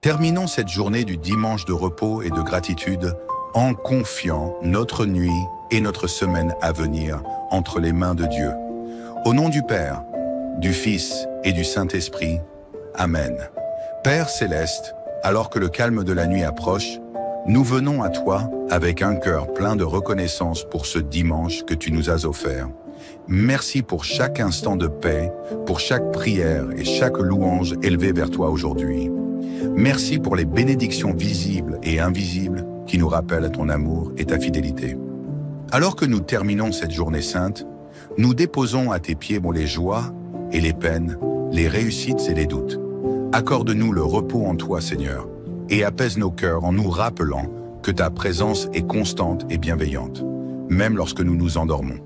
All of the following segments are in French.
Terminons cette journée du dimanche de repos et de gratitude en confiant notre nuit et notre semaine à venir entre les mains de Dieu. Au nom du Père, du Fils et du Saint-Esprit. Amen. Père céleste, alors que le calme de la nuit approche, nous venons à toi avec un cœur plein de reconnaissance pour ce dimanche que tu nous as offert. Merci pour chaque instant de paix, pour chaque prière et chaque louange élevée vers toi aujourd'hui. Merci pour les bénédictions visibles et invisibles qui nous rappellent ton amour et ta fidélité. Alors que nous terminons cette journée sainte, nous déposons à tes pieds les joies et les peines, les réussites et les doutes. Accorde-nous le repos en toi, Seigneur, et apaise nos cœurs en nous rappelant que ta présence est constante et bienveillante, même lorsque nous nous endormons.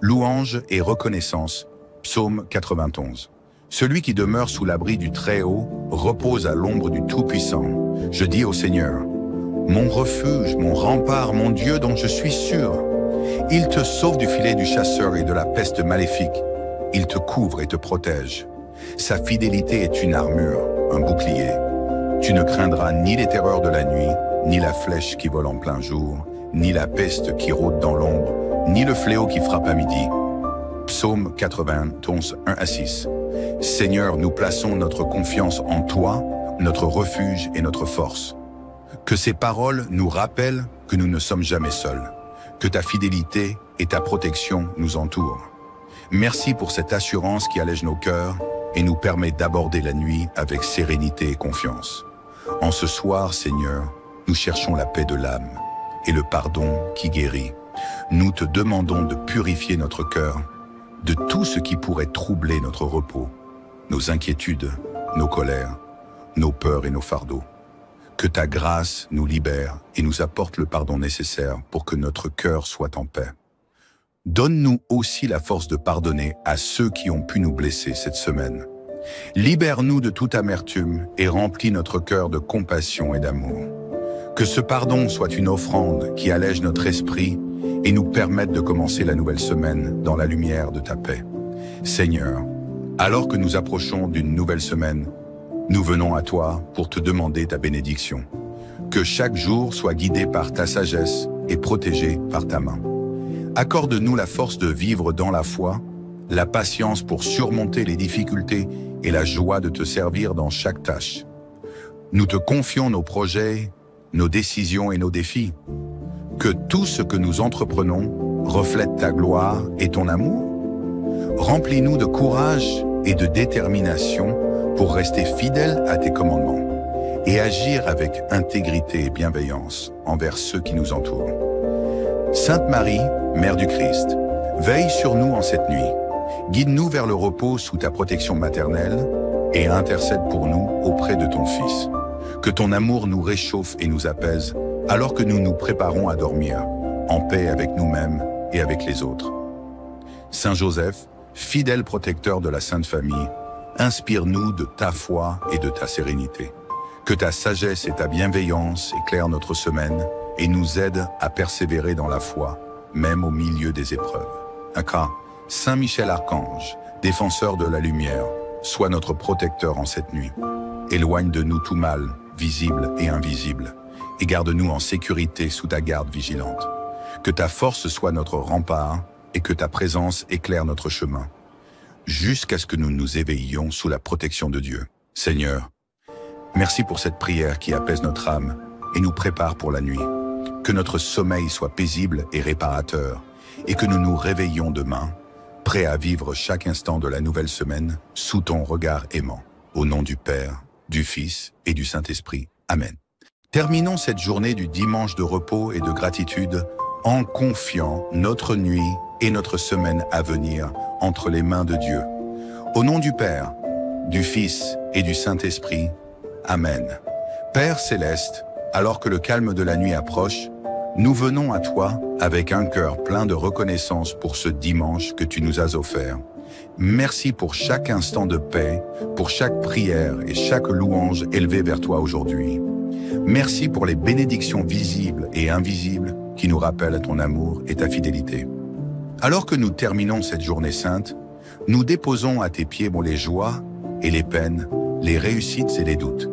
Louange et reconnaissance, Psaume 91. Celui qui demeure sous l'abri du Très-Haut repose à l'ombre du Tout-Puissant. Je dis au Seigneur, mon refuge, mon rempart, mon Dieu dont je suis sûr. Il te sauve du filet du chasseur et de la peste maléfique. Il te couvre et te protège. Sa fidélité est une armure, un bouclier. Tu ne craindras ni les terreurs de la nuit, ni la flèche qui vole en plein jour, ni la peste qui rôde dans l'ombre, ni le fléau qui frappe à midi. Psaume 91, 1-6. Seigneur, nous plaçons notre confiance en toi, notre refuge et notre force. Que ces paroles nous rappellent que nous ne sommes jamais seuls, que ta fidélité et ta protection nous entourent. Merci pour cette assurance qui allège nos cœurs et nous permet d'aborder la nuit avec sérénité et confiance. En ce soir, Seigneur, nous cherchons la paix de l'âme et le pardon qui guérit. Nous te demandons de purifier notre cœur de tout ce qui pourrait troubler notre repos, nos inquiétudes, nos colères, nos peurs et nos fardeaux. Que ta grâce nous libère et nous apporte le pardon nécessaire pour que notre cœur soit en paix. Donne-nous aussi la force de pardonner à ceux qui ont pu nous blesser cette semaine. Libère-nous de toute amertume et remplis notre cœur de compassion et d'amour. Que ce pardon soit une offrande qui allège notre esprit et nous permette de commencer la nouvelle semaine dans la lumière de ta paix. Seigneur, alors que nous approchons d'une nouvelle semaine, nous venons à toi pour te demander ta bénédiction. Que chaque jour soit guidé par ta sagesse et protégé par ta main. Accorde-nous la force de vivre dans la foi, la patience pour surmonter les difficultés et la joie de te servir dans chaque tâche. Nous te confions nos projets, nos décisions et nos défis. Que tout ce que nous entreprenons reflète ta gloire et ton amour. Remplis-nous de courage et de détermination pour rester fidèles à tes commandements et agir avec intégrité et bienveillance envers ceux qui nous entourent. Sainte Marie, Mère du Christ, veille sur nous en cette nuit. Guide-nous vers le repos sous ta protection maternelle et intercède pour nous auprès de ton Fils. Que ton amour nous réchauffe et nous apaise alors que nous nous préparons à dormir, en paix avec nous-mêmes et avec les autres. Saint Joseph, fidèle protecteur de la Sainte Famille, inspire-nous de ta foi et de ta sérénité. Que ta sagesse et ta bienveillance éclairent notre semaine et nous aident à persévérer dans la foi, même au milieu des épreuves. Saint Michel Archange, défenseur de la lumière, sois notre protecteur en cette nuit. Éloigne de nous tout mal, visible et invisible, et garde-nous en sécurité sous ta garde vigilante. Que ta force soit notre rempart et que ta présence éclaire notre chemin, jusqu'à ce que nous nous éveillions sous la protection de Dieu. Seigneur, merci pour cette prière qui apaise notre âme et nous prépare pour la nuit. Que notre sommeil soit paisible et réparateur, et que nous nous réveillions demain, prêts à vivre chaque instant de la nouvelle semaine sous ton regard aimant. Au nom du Père, du Fils et du Saint-Esprit. Amen. Terminons cette journée du dimanche de repos et de gratitude en confiant notre nuit et notre semaine à venir entre les mains de Dieu. Au nom du Père, du Fils et du Saint-Esprit. Amen. Père céleste, alors que le calme de la nuit approche, nous venons à toi avec un cœur plein de reconnaissance pour ce dimanche que tu nous as offert. Merci pour chaque instant de paix, pour chaque prière et chaque louange élevée vers toi aujourd'hui. Merci pour les bénédictions visibles et invisibles qui nous rappellent ton amour et ta fidélité. Alors que nous terminons cette journée sainte, nous déposons à tes pieds les joies et les peines, les réussites et les doutes.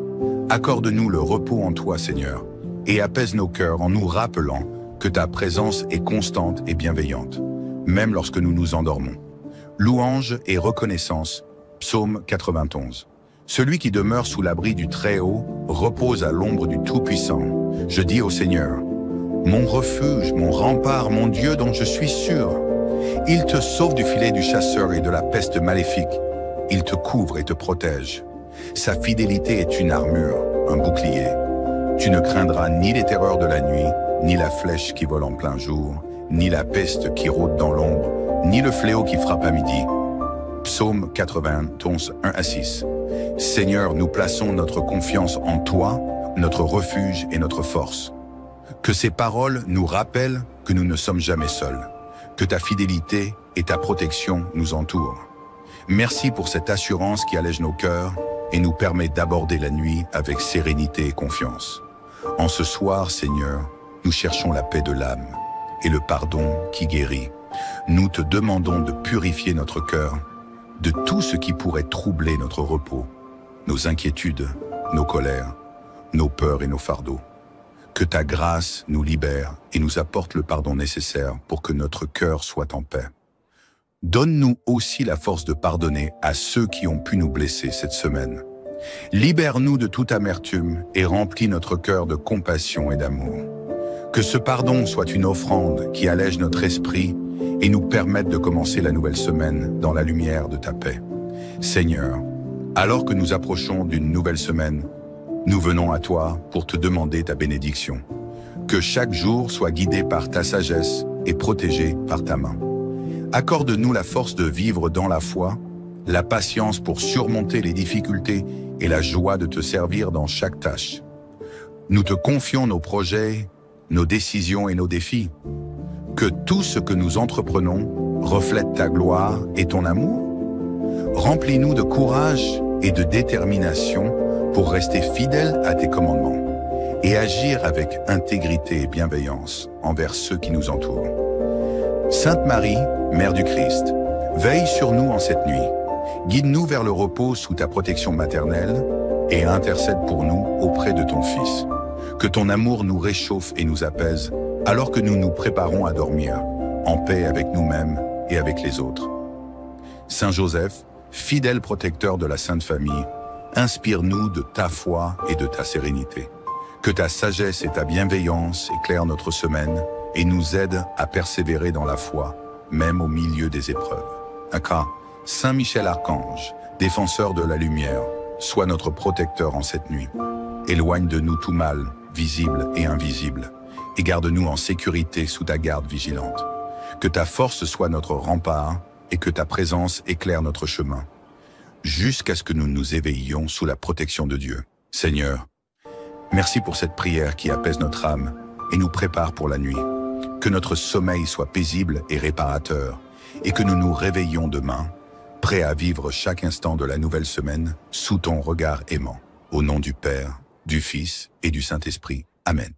Accorde-nous le repos en toi, Seigneur, et apaise nos cœurs en nous rappelant que ta présence est constante et bienveillante, même lorsque nous nous endormons. Louange et reconnaissance, Psaume 91. Celui qui demeure sous l'abri du Très-Haut repose à l'ombre du Tout-Puissant. Je dis au Seigneur, mon refuge, mon rempart, mon Dieu dont je suis sûr. Il te sauve du filet du chasseur et de la peste maléfique. Il te couvre et te protège. Sa fidélité est une armure, un bouclier. Tu ne craindras ni les terreurs de la nuit, ni la flèche qui vole en plein jour, ni la peste qui rôde dans l'ombre, ni le fléau qui frappe à midi. Psaume 91, 1-6. Seigneur, nous plaçons notre confiance en toi, notre refuge et notre force. Que ces paroles nous rappellent que nous ne sommes jamais seuls, que ta fidélité et ta protection nous entourent. Merci pour cette assurance qui allège nos cœurs et nous permet d'aborder la nuit avec sérénité et confiance. En ce soir, Seigneur, nous cherchons la paix de l'âme et le pardon qui guérit. Nous te demandons de purifier notre cœur de tout ce qui pourrait troubler notre repos, nos inquiétudes, nos colères, nos peurs et nos fardeaux. Que ta grâce nous libère et nous apporte le pardon nécessaire pour que notre cœur soit en paix. Donne-nous aussi la force de pardonner à ceux qui ont pu nous blesser cette semaine. Libère-nous de toute amertume et remplis notre cœur de compassion et d'amour. Que ce pardon soit une offrande qui allège notre esprit et nous permette de commencer la nouvelle semaine dans la lumière de ta paix. Seigneur, alors que nous approchons d'une nouvelle semaine, nous venons à toi pour te demander ta bénédiction. Que chaque jour soit guidé par ta sagesse et protégé par ta main. Accorde-nous la force de vivre dans la foi, la patience pour surmonter les difficultés et la joie de te servir dans chaque tâche. Nous te confions nos projets, nos décisions et nos défis. Que tout ce que nous entreprenons reflète ta gloire et ton amour. Remplis-nous de courage et de détermination pour rester fidèles à tes commandements et agir avec intégrité et bienveillance envers ceux qui nous entourent. Sainte Marie, Mère du Christ, veille sur nous en cette nuit. Guide-nous vers le repos sous ta protection maternelle et intercède pour nous auprès de ton Fils. Que ton amour nous réchauffe et nous apaise alors que nous nous préparons à dormir, en paix avec nous-mêmes et avec les autres. Saint Joseph, fidèle protecteur de la Sainte Famille, inspire-nous de ta foi et de ta sérénité. Que ta sagesse et ta bienveillance éclairent notre semaine et nous aident à persévérer dans la foi, même au milieu des épreuves. Saint Michel Archange, défenseur de la lumière, sois notre protecteur en cette nuit. Éloigne de nous tout mal, visible et invisible, et garde-nous en sécurité sous ta garde vigilante. Que ta force soit notre rempart et que ta présence éclaire notre chemin, jusqu'à ce que nous nous éveillions sous la protection de Dieu. Seigneur, merci pour cette prière qui apaise notre âme et nous prépare pour la nuit. Que notre sommeil soit paisible et réparateur, et que nous nous réveillions demain, prêts à vivre chaque instant de la nouvelle semaine sous ton regard aimant. Au nom du Père, du Fils et du Saint-Esprit. Amen.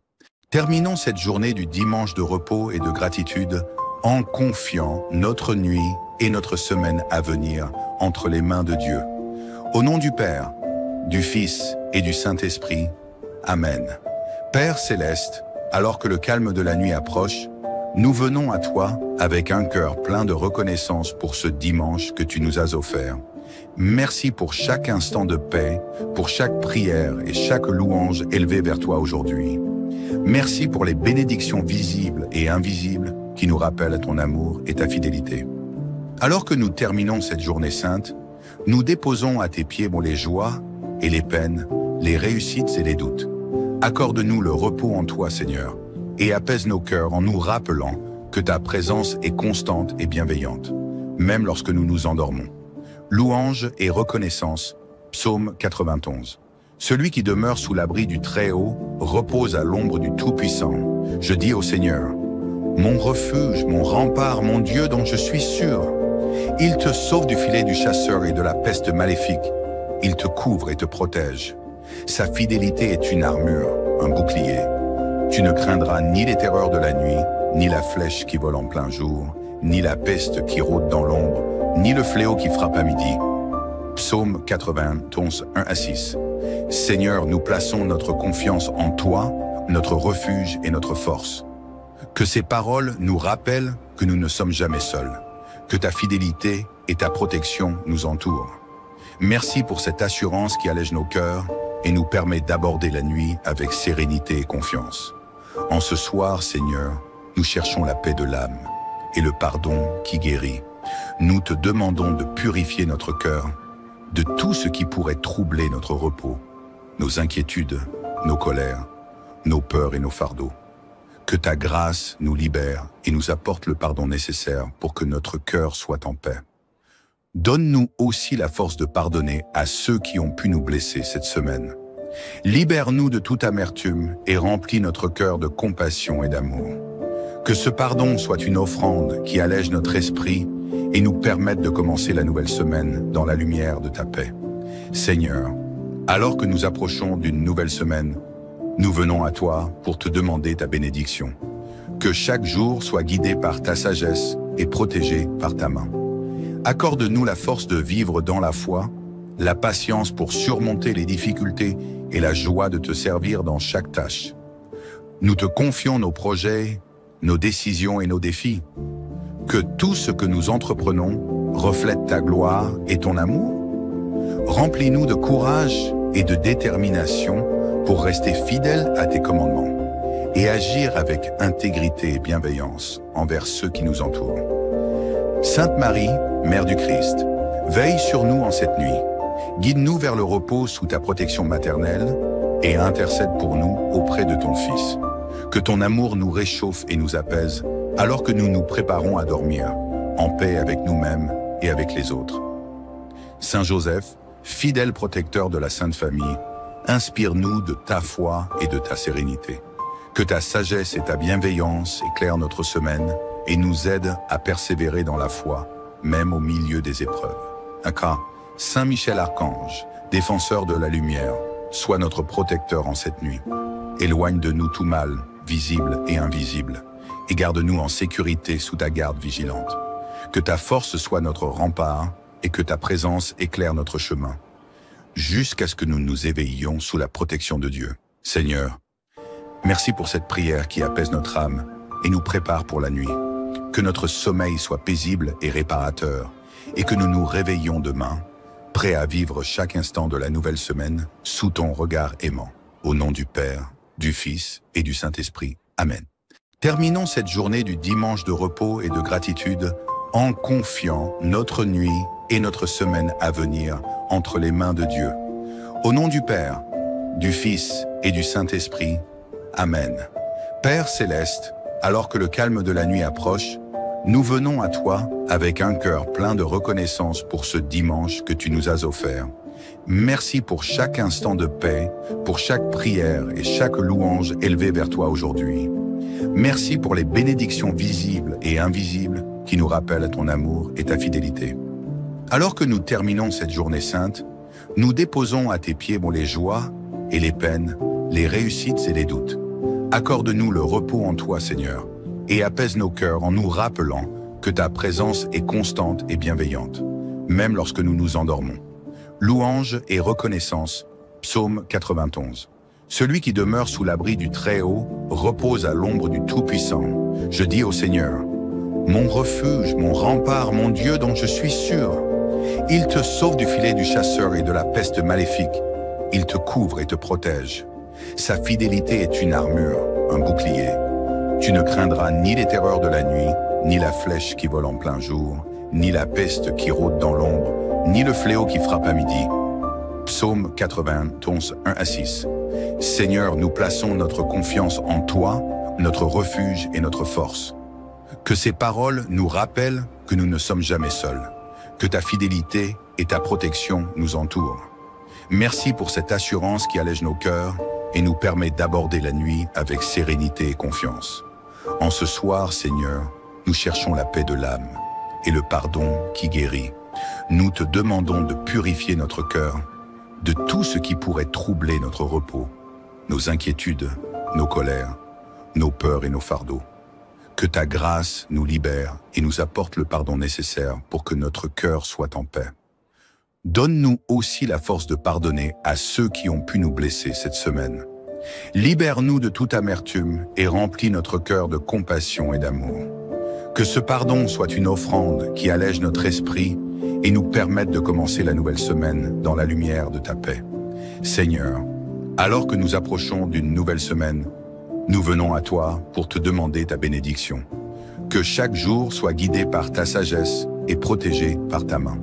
Terminons cette journée du dimanche de repos et de gratitude en confiant notre nuit et notre semaine à venir entre les mains de Dieu. Au nom du Père, du Fils et du Saint-Esprit. Amen. Père céleste, alors que le calme de la nuit approche, nous venons à toi avec un cœur plein de reconnaissance pour ce dimanche que tu nous as offert. Merci pour chaque instant de paix, pour chaque prière et chaque louange élevée vers toi aujourd'hui. Merci pour les bénédictions visibles et invisibles qui nous rappellent ton amour et ta fidélité. Alors que nous terminons cette journée sainte, nous déposons à tes pieds les joies et les peines, les réussites et les doutes. Accorde-nous le repos en toi, Seigneur, et apaise nos cœurs en nous rappelant que ta présence est constante et bienveillante, même lorsque nous nous endormons. Louange et reconnaissance, Psaume 91. Celui qui demeure sous l'abri du Très-Haut repose à l'ombre du Tout-Puissant. Je dis au Seigneur, mon refuge, mon rempart, mon Dieu dont je suis sûr. Il te sauve du filet du chasseur et de la peste maléfique. Il te couvre et te protège. Sa fidélité est une armure, un bouclier. Tu ne craindras ni les terreurs de la nuit, ni la flèche qui vole en plein jour, ni la peste qui rôde dans l'ombre, ni le fléau qui frappe à midi. Psaume 91, 1-6. Seigneur, nous plaçons notre confiance en toi, notre refuge et notre force. Que ces paroles nous rappellent que nous ne sommes jamais seuls, que ta fidélité et ta protection nous entourent. Merci pour cette assurance qui allège nos cœurs et nous permet d'aborder la nuit avec sérénité et confiance. En ce soir, Seigneur, nous cherchons la paix de l'âme et le pardon qui guérit. Nous te demandons de purifier notre cœur de tout ce qui pourrait troubler notre repos, nos inquiétudes, nos colères, nos peurs et nos fardeaux. Que ta grâce nous libère et nous apporte le pardon nécessaire pour que notre cœur soit en paix. Donne-nous aussi la force de pardonner à ceux qui ont pu nous blesser cette semaine. Libère-nous de toute amertume et remplis notre cœur de compassion et d'amour. Que ce pardon soit une offrande qui allège notre esprit et nous permette de commencer la nouvelle semaine dans la lumière de ta paix. Seigneur, alors que nous approchons d'une nouvelle semaine, nous venons à toi pour te demander ta bénédiction. Que chaque jour soit guidé par ta sagesse et protégé par ta main. Accorde-nous la force de vivre dans la foi, la patience pour surmonter les difficultés et la joie de te servir dans chaque tâche. Nous te confions nos projets, nos décisions et nos défis. Que tout ce que nous entreprenons reflète ta gloire et ton amour. Remplis-nous de courage et de détermination pour rester fidèles à tes commandements et agir avec intégrité et bienveillance envers ceux qui nous entourent. Sainte Marie, Mère du Christ, veille sur nous en cette nuit. Guide-nous vers le repos sous ta protection maternelle et intercède pour nous auprès de ton Fils. Que ton amour nous réchauffe et nous apaise alors que nous nous préparons à dormir, en paix avec nous-mêmes et avec les autres. Saint Joseph, fidèle protecteur de la Sainte Famille, inspire-nous de ta foi et de ta sérénité. Que ta sagesse et ta bienveillance éclairent notre semaine et nous aident à persévérer dans la foi, même au milieu des épreuves. Saint Michel Archange, défenseur de la lumière, sois notre protecteur en cette nuit. Éloigne de nous tout mal, visible et invisible, et garde-nous en sécurité sous ta garde vigilante. Que ta force soit notre rempart et que ta présence éclaire notre chemin, jusqu'à ce que nous nous éveillions sous la protection de Dieu. Seigneur, merci pour cette prière qui apaise notre âme et nous prépare pour la nuit. Que notre sommeil soit paisible et réparateur, et que nous nous réveillions demain, prêts à vivre chaque instant de la nouvelle semaine sous ton regard aimant. Au nom du Père, du Fils et du Saint-Esprit. Amen. Terminons cette journée du dimanche de repos et de gratitude en confiant notre nuit et notre semaine à venir entre les mains de Dieu. Au nom du Père, du Fils et du Saint-Esprit. Amen. Père céleste, alors que le calme de la nuit approche, nous venons à toi avec un cœur plein de reconnaissance pour ce dimanche que tu nous as offert. Merci pour chaque instant de paix, pour chaque prière et chaque louange élevée vers toi aujourd'hui. Merci pour les bénédictions visibles et invisibles qui nous rappellent ton amour et ta fidélité. Alors que nous terminons cette journée sainte, nous déposons à tes pieds les joies et les peines, les réussites et les doutes. Accorde-nous le repos en toi, Seigneur, et apaise nos cœurs en nous rappelant que ta présence est constante et bienveillante, même lorsque nous nous endormons. Louange et reconnaissance, Psaume 91. Celui qui demeure sous l'abri du Très-Haut repose à l'ombre du Tout-Puissant. Je dis au Seigneur, mon refuge, mon rempart, mon Dieu dont je suis sûr. Il te sauve du filet du chasseur et de la peste maléfique. Il te couvre et te protège. Sa fidélité est une armure, un bouclier. Tu ne craindras ni les terreurs de la nuit, ni la flèche qui vole en plein jour, ni la peste qui rôde dans l'ombre, ni le fléau qui frappe à midi. Psaume 91, 1-6. Seigneur, nous plaçons notre confiance en toi, notre refuge et notre force. Que ces paroles nous rappellent que nous ne sommes jamais seuls, que ta fidélité et ta protection nous entourent. Merci pour cette assurance qui allège nos cœurs et nous permet d'aborder la nuit avec sérénité et confiance. En ce soir, Seigneur, nous cherchons la paix de l'âme et le pardon qui guérit. Nous te demandons de purifier notre cœur de tout ce qui pourrait troubler notre repos, nos inquiétudes, nos colères, nos peurs et nos fardeaux. Que ta grâce nous libère et nous apporte le pardon nécessaire pour que notre cœur soit en paix. Donne-nous aussi la force de pardonner à ceux qui ont pu nous blesser cette semaine. Libère-nous de toute amertume et remplis notre cœur de compassion et d'amour. Que ce pardon soit une offrande qui allège notre esprit et nous permette de commencer la nouvelle semaine dans la lumière de ta paix. Seigneur, alors que nous approchons d'une nouvelle semaine, nous venons à toi pour te demander ta bénédiction. Que chaque jour soit guidé par ta sagesse et protégé par ta main.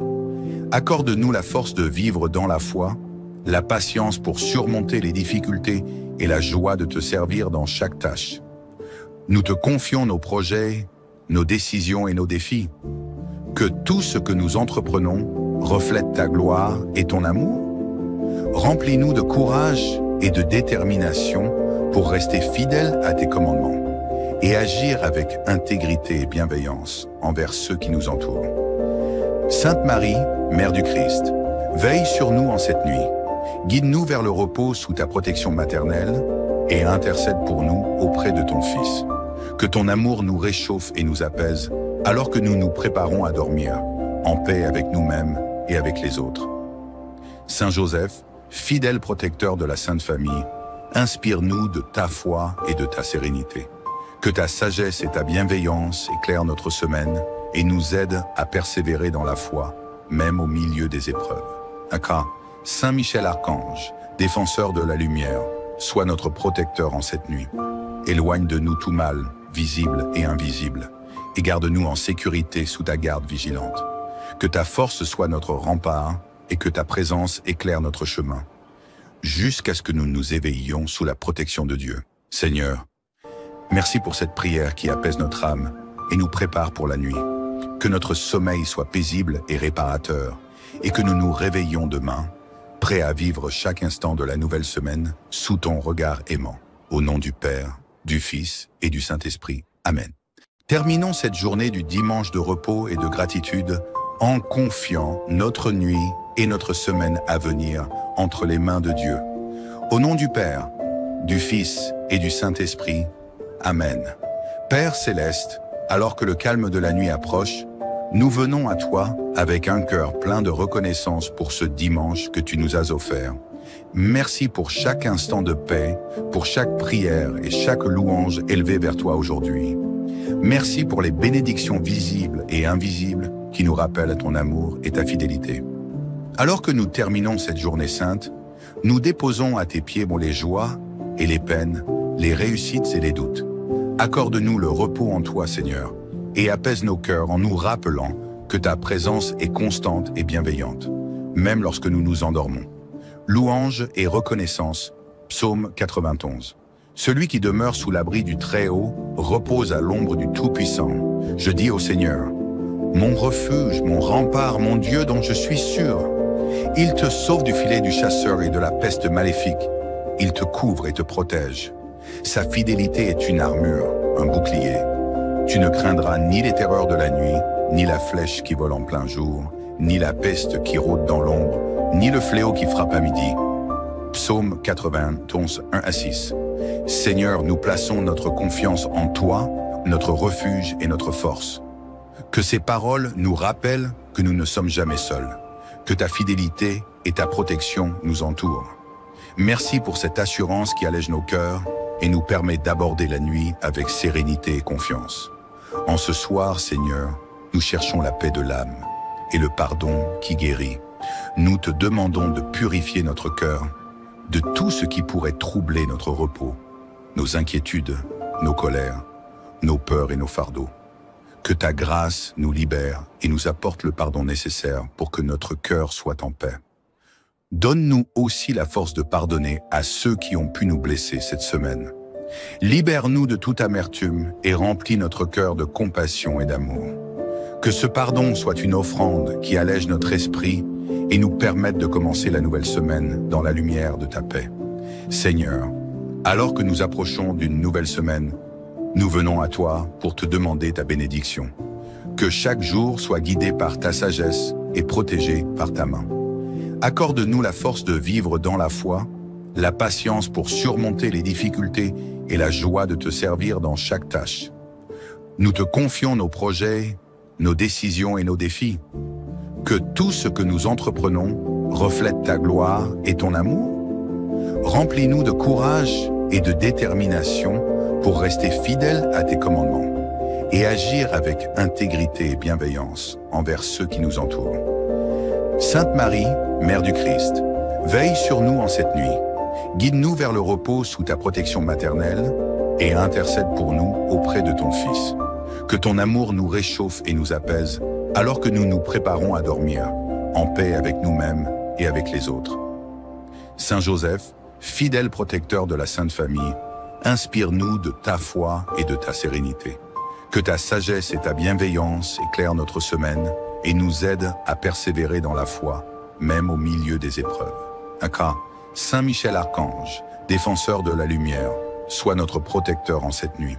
Accorde-nous la force de vivre dans la foi, la patience pour surmonter les difficultés et la joie de te servir dans chaque tâche. Nous te confions nos projets, nos décisions et nos défis. Que tout ce que nous entreprenons reflète ta gloire et ton amour. Remplis-nous de courage et de détermination pour rester fidèles à tes commandements et agir avec intégrité et bienveillance envers ceux qui nous entourent. Sainte Marie, Mère du Christ, veille sur nous en cette nuit. Guide-nous vers le repos sous ta protection maternelle et intercède pour nous auprès de ton Fils. Que ton amour nous réchauffe et nous apaise alors que nous nous préparons à dormir, en paix avec nous-mêmes et avec les autres. Saint Joseph, fidèle protecteur de la Sainte Famille, inspire-nous de ta foi et de ta sérénité. Que ta sagesse et ta bienveillance éclairent notre semaine et nous aident à persévérer dans la foi, même au milieu des épreuves. Aka, Saint Michel Archange, défenseur de la lumière, sois notre protecteur en cette nuit. Éloigne de nous tout mal, visible et invisible, et garde-nous en sécurité sous ta garde vigilante. Que ta force soit notre rempart et que ta présence éclaire notre chemin, jusqu'à ce que nous nous éveillions sous la protection de Dieu. Seigneur, merci pour cette prière qui apaise notre âme et nous prépare pour la nuit. Que notre sommeil soit paisible et réparateur, et que nous nous réveillions demain, prêts à vivre chaque instant de la nouvelle semaine sous ton regard aimant. Au nom du Père, du Fils et du Saint-Esprit. Amen. Terminons cette journée du dimanche de repos et de gratitude en confiant notre nuit et notre semaine à venir entre les mains de Dieu. Au nom du Père, du Fils et du Saint-Esprit. Amen. Père céleste, alors que le calme de la nuit approche, nous venons à toi avec un cœur plein de reconnaissance pour ce dimanche que tu nous as offert. Merci pour chaque instant de paix, pour chaque prière et chaque louange élevée vers toi aujourd'hui. Merci pour les bénédictions visibles et invisibles qui nous rappellent ton amour et ta fidélité. Alors que nous terminons cette journée sainte, nous déposons à tes pieds les joies et les peines, les réussites et les doutes. Accorde-nous le repos en toi, Seigneur, et apaise nos cœurs en nous rappelant que ta présence est constante et bienveillante, même lorsque nous nous endormons. Louange et reconnaissance, Psaume 91. Celui qui demeure sous l'abri du Très-Haut repose à l'ombre du Tout-Puissant. Je dis au Seigneur, mon refuge, mon rempart, mon Dieu dont je suis sûr. Il te sauve du filet du chasseur et de la peste maléfique. Il te couvre et te protège. Sa fidélité est une armure, un bouclier. Tu ne craindras ni les terreurs de la nuit, ni la flèche qui vole en plein jour, ni la peste qui rôde dans l'ombre, ni le fléau qui frappe à midi. Psaume 91, 1-6. Seigneur, nous plaçons notre confiance en toi, notre refuge et notre force. Que ces paroles nous rappellent que nous ne sommes jamais seuls, que ta fidélité et ta protection nous entourent. Merci pour cette assurance qui allège nos cœurs et nous permet d'aborder la nuit avec sérénité et confiance. En ce soir, Seigneur, nous cherchons la paix de l'âme et le pardon qui guérit. Nous te demandons de purifier notre cœur de tout ce qui pourrait troubler notre repos, nos inquiétudes, nos colères, nos peurs et nos fardeaux. Que ta grâce nous libère et nous apporte le pardon nécessaire pour que notre cœur soit en paix. Donne-nous aussi la force de pardonner à ceux qui ont pu nous blesser cette semaine. Libère-nous de toute amertume et remplis notre cœur de compassion et d'amour. Que ce pardon soit une offrande qui allège notre esprit et nous permette de commencer la nouvelle semaine dans la lumière de ta paix. Seigneur, alors que nous approchons d'une nouvelle semaine, nous venons à toi pour te demander ta bénédiction. Que chaque jour soit guidé par ta sagesse et protégé par ta main. Accorde-nous la force de vivre dans la foi, la patience pour surmonter les difficultés et la joie de te servir dans chaque tâche. Nous te confions nos projets, nos décisions et nos défis. Que tout ce que nous entreprenons reflète ta gloire et ton amour. Remplis-nous de courage et de détermination pour rester fidèles à tes commandements et agir avec intégrité et bienveillance envers ceux qui nous entourent. Sainte Marie, Mère du Christ, veille sur nous en cette nuit. Guide-nous vers le repos sous ta protection maternelle et intercède pour nous auprès de ton Fils. Que ton amour nous réchauffe et nous apaise alors que nous nous préparons à dormir, en paix avec nous-mêmes et avec les autres. Saint Joseph, fidèle protecteur de la Sainte Famille, inspire-nous de ta foi et de ta sérénité. Que ta sagesse et ta bienveillance éclairent notre semaine et nous aident à persévérer dans la foi, même au milieu des épreuves. Aka, Saint Michel Archange, défenseur de la lumière, sois notre protecteur en cette nuit.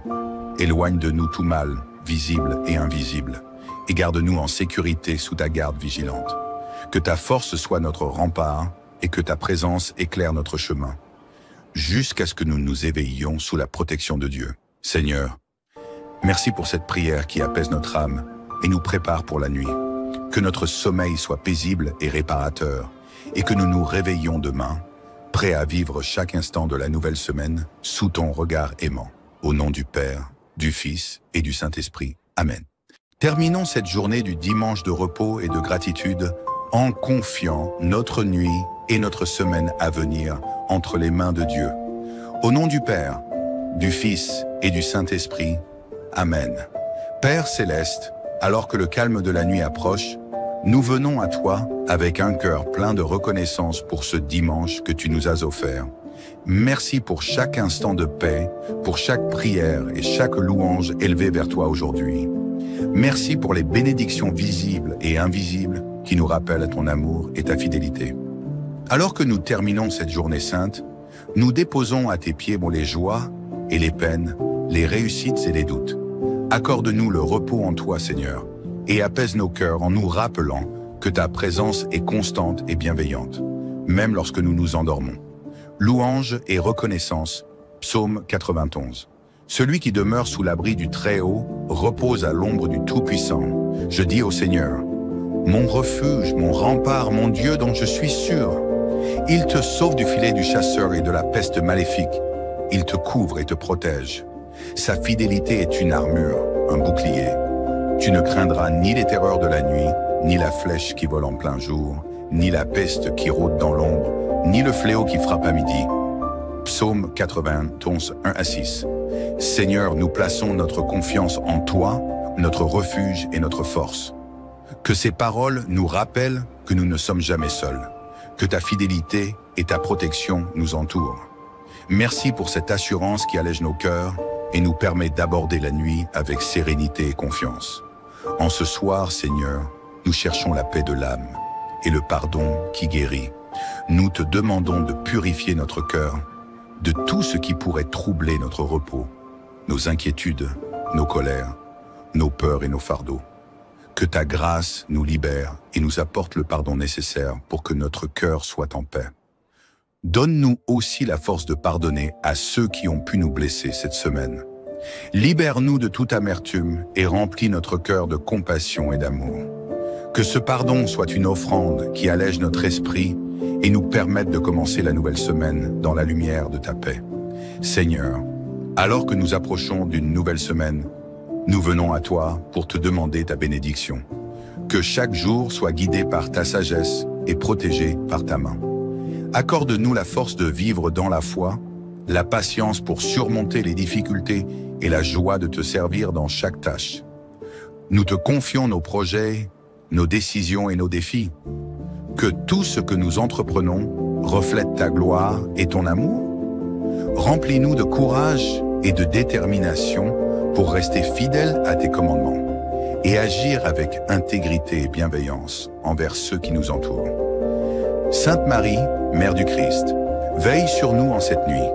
Éloigne de nous tout mal, visible et invisible, et garde-nous en sécurité sous ta garde vigilante. Que ta force soit notre rempart et que ta présence éclaire notre chemin, jusqu'à ce que nous nous éveillions sous la protection de Dieu. Seigneur, merci pour cette prière qui apaise notre âme et nous prépare pour la nuit. Que notre sommeil soit paisible et réparateur, et que nous nous réveillions demain, prêts à vivre chaque instant de la nouvelle semaine sous ton regard aimant. Au nom du Père, du Fils et du Saint-Esprit. Amen. Terminons cette journée du dimanche de repos et de gratitude en confiant notre nuit et notre semaine à venir entre les mains de Dieu. Au nom du Père, du Fils et du Saint-Esprit. Amen. Père céleste, alors que le calme de la nuit approche, nous venons à toi avec un cœur plein de reconnaissance pour ce dimanche que tu nous as offert. Merci pour chaque instant de paix, pour chaque prière et chaque louange élevée vers toi aujourd'hui. Merci pour les bénédictions visibles et invisibles qui nous rappellent ton amour et ta fidélité. Alors que nous terminons cette journée sainte, nous déposons à tes pieds les joies et les peines, les réussites et les doutes. Accorde-nous le repos en toi, Seigneur, et apaise nos cœurs en nous rappelant que ta présence est constante et bienveillante, même lorsque nous nous endormons. Louange et reconnaissance, Psaume 91. Celui qui demeure sous l'abri du Très-Haut repose à l'ombre du Tout-Puissant. Je dis au Seigneur, mon refuge, mon rempart, mon Dieu dont je suis sûr. Il te sauve du filet du chasseur et de la peste maléfique. Il te couvre et te protège. Sa fidélité est une armure, un bouclier. Tu ne craindras ni les terreurs de la nuit, ni la flèche qui vole en plein jour, ni la peste qui rôde dans l'ombre, ni le fléau qui frappe à midi. Psaume 91, 1-6. Seigneur, nous plaçons notre confiance en toi, notre refuge et notre force. Que ces paroles nous rappellent que nous ne sommes jamais seuls, que ta fidélité et ta protection nous entourent. Merci pour cette assurance qui allège nos cœurs et nous permet d'aborder la nuit avec sérénité et confiance. En ce soir, Seigneur, nous cherchons la paix de l'âme et le pardon qui guérit. Nous te demandons de purifier notre cœur de tout ce qui pourrait troubler notre repos, nos inquiétudes, nos colères, nos peurs et nos fardeaux. Que ta grâce nous libère et nous apporte le pardon nécessaire pour que notre cœur soit en paix. Donne-nous aussi la force de pardonner à ceux qui ont pu nous blesser cette semaine. Libère-nous de toute amertume et remplis notre cœur de compassion et d'amour. Que ce pardon soit une offrande qui allège notre esprit et nous permette de commencer la nouvelle semaine dans la lumière de ta paix. Seigneur, alors que nous approchons d'une nouvelle semaine, nous venons à toi pour te demander ta bénédiction. Que chaque jour soit guidé par ta sagesse et protégé par ta main. Accorde-nous la force de vivre dans la foi, la patience pour surmonter les difficultés et la joie de te servir dans chaque tâche. Nous te confions nos projets, nos décisions et nos défis. Que tout ce que nous entreprenons reflète ta gloire et ton amour. Remplis-nous de courage et de détermination pour rester fidèles à tes commandements et agir avec intégrité et bienveillance envers ceux qui nous entourent. Sainte Marie, Mère du Christ, veille sur nous en cette nuit.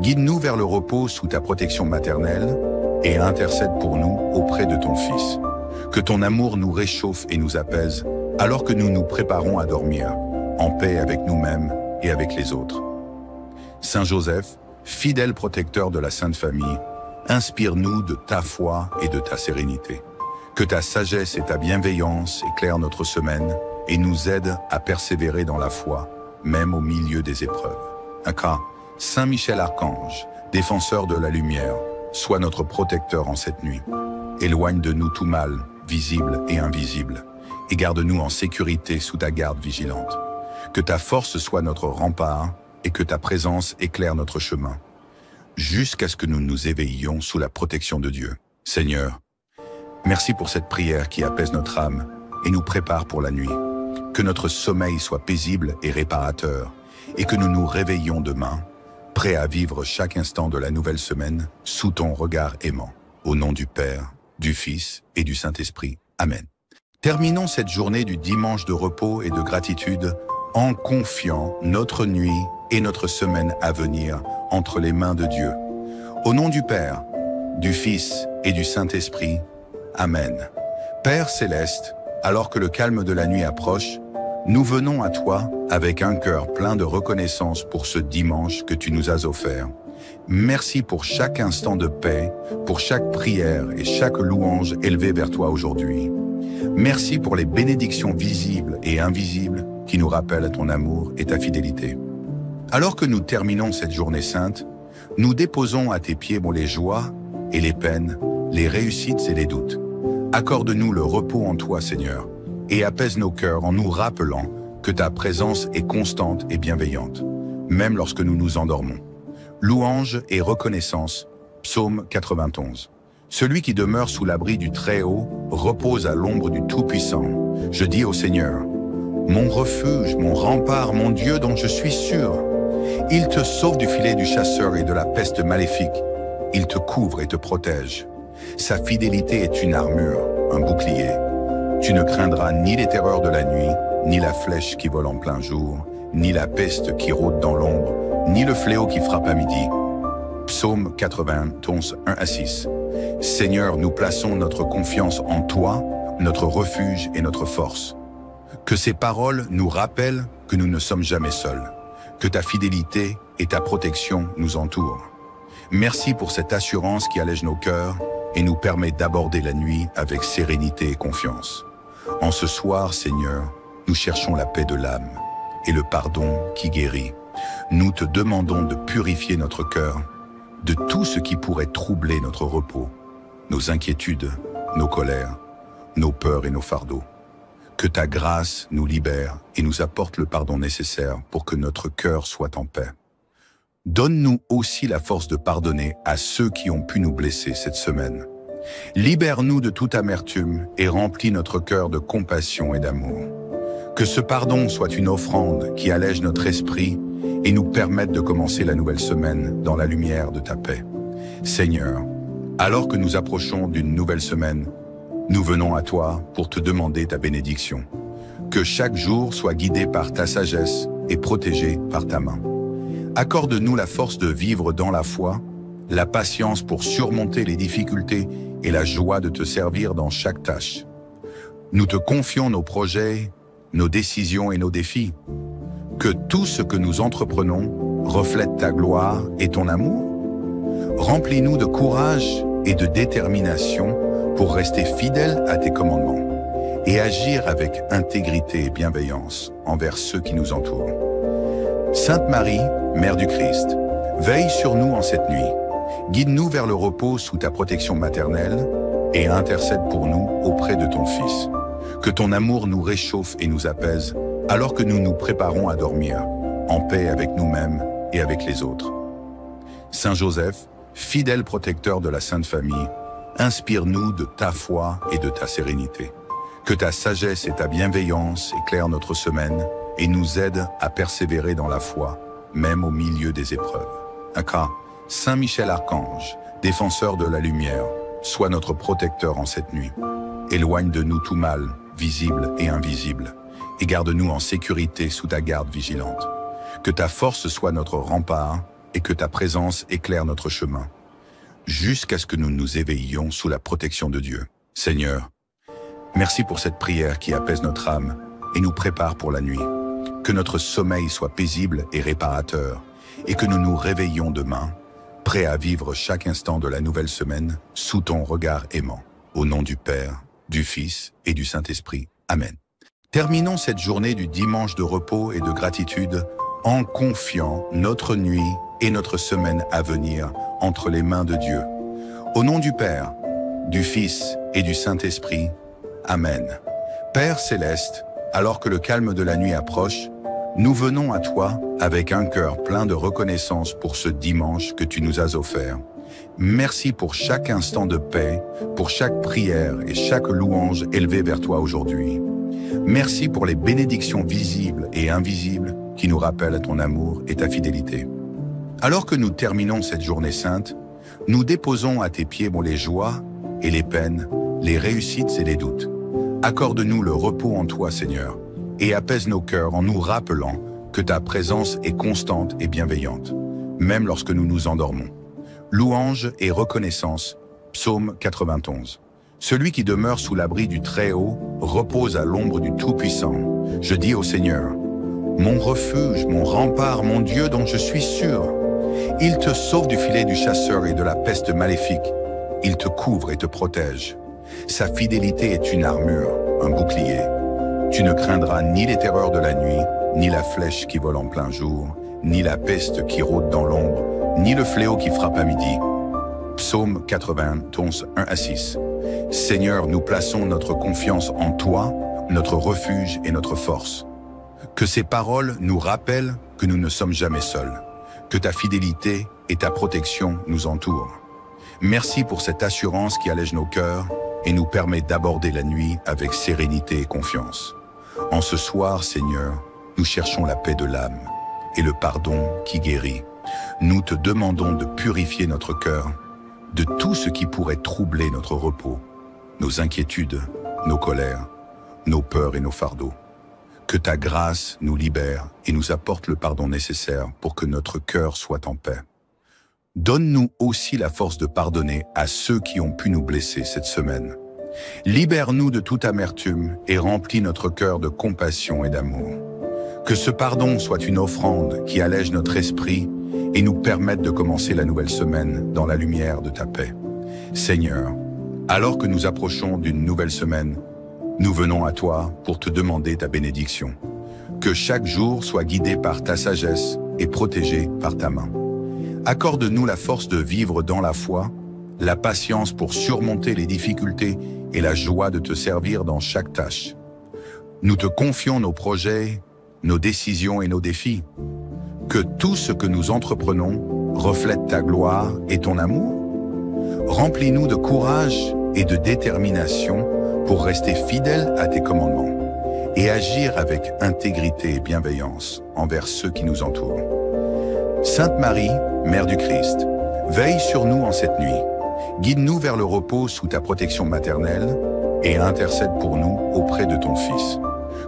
Guide-nous vers le repos sous ta protection maternelle et intercède pour nous auprès de ton Fils. Que ton amour nous réchauffe et nous apaise alors que nous nous préparons à dormir, en paix avec nous-mêmes et avec les autres. Saint Joseph, fidèle protecteur de la Sainte Famille, inspire-nous de ta foi et de ta sérénité. Que ta sagesse et ta bienveillance éclairent notre semaine et nous aident à persévérer dans la foi, même au milieu des épreuves. Aka, Saint Michel Archange, défenseur de la lumière, sois notre protecteur en cette nuit. Éloigne de nous tout mal, visible et invisible, et garde-nous en sécurité sous ta garde vigilante. Que ta force soit notre rempart et que ta présence éclaire notre chemin, jusqu'à ce que nous nous éveillions sous la protection de Dieu. Seigneur, merci pour cette prière qui apaise notre âme et nous prépare pour la nuit. Que notre sommeil soit paisible et réparateur, et que nous nous réveillions demain, prêts à vivre chaque instant de la nouvelle semaine sous ton regard aimant. Au nom du Père, du Fils et du Saint-Esprit. Amen. Terminons cette journée du dimanche de repos et de gratitude en confiant notre nuit et notre semaine à venir entre les mains de Dieu. Au nom du Père, du Fils et du Saint-Esprit. Amen. Père céleste, alors que le calme de la nuit approche, nous venons à toi avec un cœur plein de reconnaissance pour ce dimanche que tu nous as offert. Merci pour chaque instant de paix, pour chaque prière et chaque louange élevée vers toi aujourd'hui. Merci pour les bénédictions visibles et invisibles qui nous rappellent ton amour et ta fidélité. Alors que nous terminons cette journée sainte, nous déposons à tes pieds les joies et les peines, les réussites et les doutes. Accorde-nous le repos en toi, Seigneur, et apaise nos cœurs en nous rappelant que ta présence est constante et bienveillante, même lorsque nous nous endormons. Louange et reconnaissance, Psaume 91. Celui qui demeure sous l'abri du Très-Haut repose à l'ombre du Tout-Puissant. Je dis au Seigneur, mon refuge, mon rempart, mon Dieu dont je suis sûr. Il te sauve du filet du chasseur et de la peste maléfique. Il te couvre et te protège. Sa fidélité est une armure, un bouclier. Tu ne craindras ni les terreurs de la nuit, ni la flèche qui vole en plein jour, ni la peste qui rôde dans l'ombre, ni le fléau qui frappe à midi. Psaume 91, 1-6. Seigneur, nous plaçons notre confiance en toi, notre refuge et notre force. Que ces paroles nous rappellent que nous ne sommes jamais seuls, que ta fidélité et ta protection nous entourent. Merci pour cette assurance qui allège nos cœurs et nous permet d'aborder la nuit avec sérénité et confiance. En ce soir, Seigneur, nous cherchons la paix de l'âme et le pardon qui guérit. Nous te demandons de purifier notre cœur de tout ce qui pourrait troubler notre repos, nos inquiétudes, nos colères, nos peurs et nos fardeaux. Que ta grâce nous libère et nous apporte le pardon nécessaire pour que notre cœur soit en paix. Donne-nous aussi la force de pardonner à ceux qui ont pu nous blesser cette semaine. Libère-nous de toute amertume et remplis notre cœur de compassion et d'amour. Que ce pardon soit une offrande qui allège notre esprit et nous permette de commencer la nouvelle semaine dans la lumière de ta paix. Seigneur, alors que nous approchons d'une nouvelle semaine, nous venons à toi pour te demander ta bénédiction. Que chaque jour soit guidé par ta sagesse et protégé par ta main. Accorde-nous la force de vivre dans la foi, la patience pour surmonter les difficultés et la joie de te servir dans chaque tâche. Nous te confions nos projets, nos décisions et nos défis. Que tout ce que nous entreprenons reflète ta gloire et ton amour. Remplis-nous de courage et de détermination pour rester fidèles à tes commandements et agir avec intégrité et bienveillance envers ceux qui nous entourent. Sainte Marie, Mère du Christ, veille sur nous en cette nuit. Guide-nous vers le repos sous ta protection maternelle et intercède pour nous auprès de ton Fils. Que ton amour nous réchauffe et nous apaise alors que nous nous préparons à dormir, en paix avec nous-mêmes et avec les autres. Saint Joseph, fidèle protecteur de la Sainte Famille, inspire-nous de ta foi et de ta sérénité. Que ta sagesse et ta bienveillance éclairent notre semaine et nous aident à persévérer dans la foi, même au milieu des épreuves. Aka, Saint Michel Archange, défenseur de la lumière, sois notre protecteur en cette nuit. Éloigne de nous tout mal, visible et invisible, et garde-nous en sécurité sous ta garde vigilante. Que ta force soit notre rempart et que ta présence éclaire notre chemin, jusqu'à ce que nous nous éveillions sous la protection de Dieu. Seigneur, merci pour cette prière qui apaise notre âme et nous prépare pour la nuit. Que notre sommeil soit paisible et réparateur, et que nous nous réveillions demain, prêts à vivre chaque instant de la nouvelle semaine sous ton regard aimant. Au nom du Père, du Fils et du Saint-Esprit. Amen. Terminons cette journée du dimanche de repos et de gratitude en confiant notre nuit et notre semaine à venir entre les mains de Dieu. Au nom du Père, du Fils et du Saint-Esprit. Amen. Père céleste, alors que le calme de la nuit approche, nous venons à toi avec un cœur plein de reconnaissance pour ce dimanche que tu nous as offert. Merci pour chaque instant de paix, pour chaque prière et chaque louange élevée vers toi aujourd'hui. Merci pour les bénédictions visibles et invisibles qui nous rappellent ton amour et ta fidélité. Alors que nous terminons cette journée sainte, nous déposons à tes pieds les joies et les peines, les réussites et les doutes. Accorde-nous le repos en toi, Seigneur, et apaise nos cœurs en nous rappelant que ta présence est constante et bienveillante, même lorsque nous nous endormons. Louange et reconnaissance, Psaume 91. Celui qui demeure sous l'abri du Très-Haut repose à l'ombre du Tout-Puissant. Je dis au Seigneur, mon refuge, mon rempart, mon Dieu dont je suis sûr. Il te sauve du filet du chasseur et de la peste maléfique. Il te couvre et te protège. Sa fidélité est une armure, un bouclier. Tu ne craindras ni les terreurs de la nuit, ni la flèche qui vole en plein jour, ni la peste qui rôde dans l'ombre, ni le fléau qui frappe à midi. Psaume 91, 1-6. Seigneur, nous plaçons notre confiance en toi, notre refuge et notre force. Que ces paroles nous rappellent que nous ne sommes jamais seuls, que ta fidélité et ta protection nous entourent. Merci pour cette assurance qui allège nos cœurs et nous permet d'aborder la nuit avec sérénité et confiance. En ce soir, Seigneur, nous cherchons la paix de l'âme et le pardon qui guérit. Nous te demandons de purifier notre cœur de tout ce qui pourrait troubler notre repos, nos inquiétudes, nos colères, nos peurs et nos fardeaux. Que ta grâce nous libère et nous apporte le pardon nécessaire pour que notre cœur soit en paix. Donne-nous aussi la force de pardonner à ceux qui ont pu nous blesser cette semaine. Libère-nous de toute amertume et remplis notre cœur de compassion et d'amour. Que ce pardon soit une offrande qui allège notre esprit et nous permette de commencer la nouvelle semaine dans la lumière de ta paix. Seigneur, alors que nous approchons d'une nouvelle semaine, nous venons à toi pour te demander ta bénédiction. Que chaque jour soit guidé par ta sagesse et protégé par ta main. Accorde-nous la force de vivre dans la foi, la patience pour surmonter les difficultés et la joie de te servir dans chaque tâche. Nous te confions nos projets, nos décisions et nos défis. Que tout ce que nous entreprenons reflète ta gloire et ton amour. Remplis-nous de courage et de détermination pour rester fidèles à tes commandements et agir avec intégrité et bienveillance envers ceux qui nous entourent. Sainte Marie, Mère du Christ, veille sur nous en cette nuit. Guide-nous vers le repos sous ta protection maternelle et intercède pour nous auprès de ton Fils.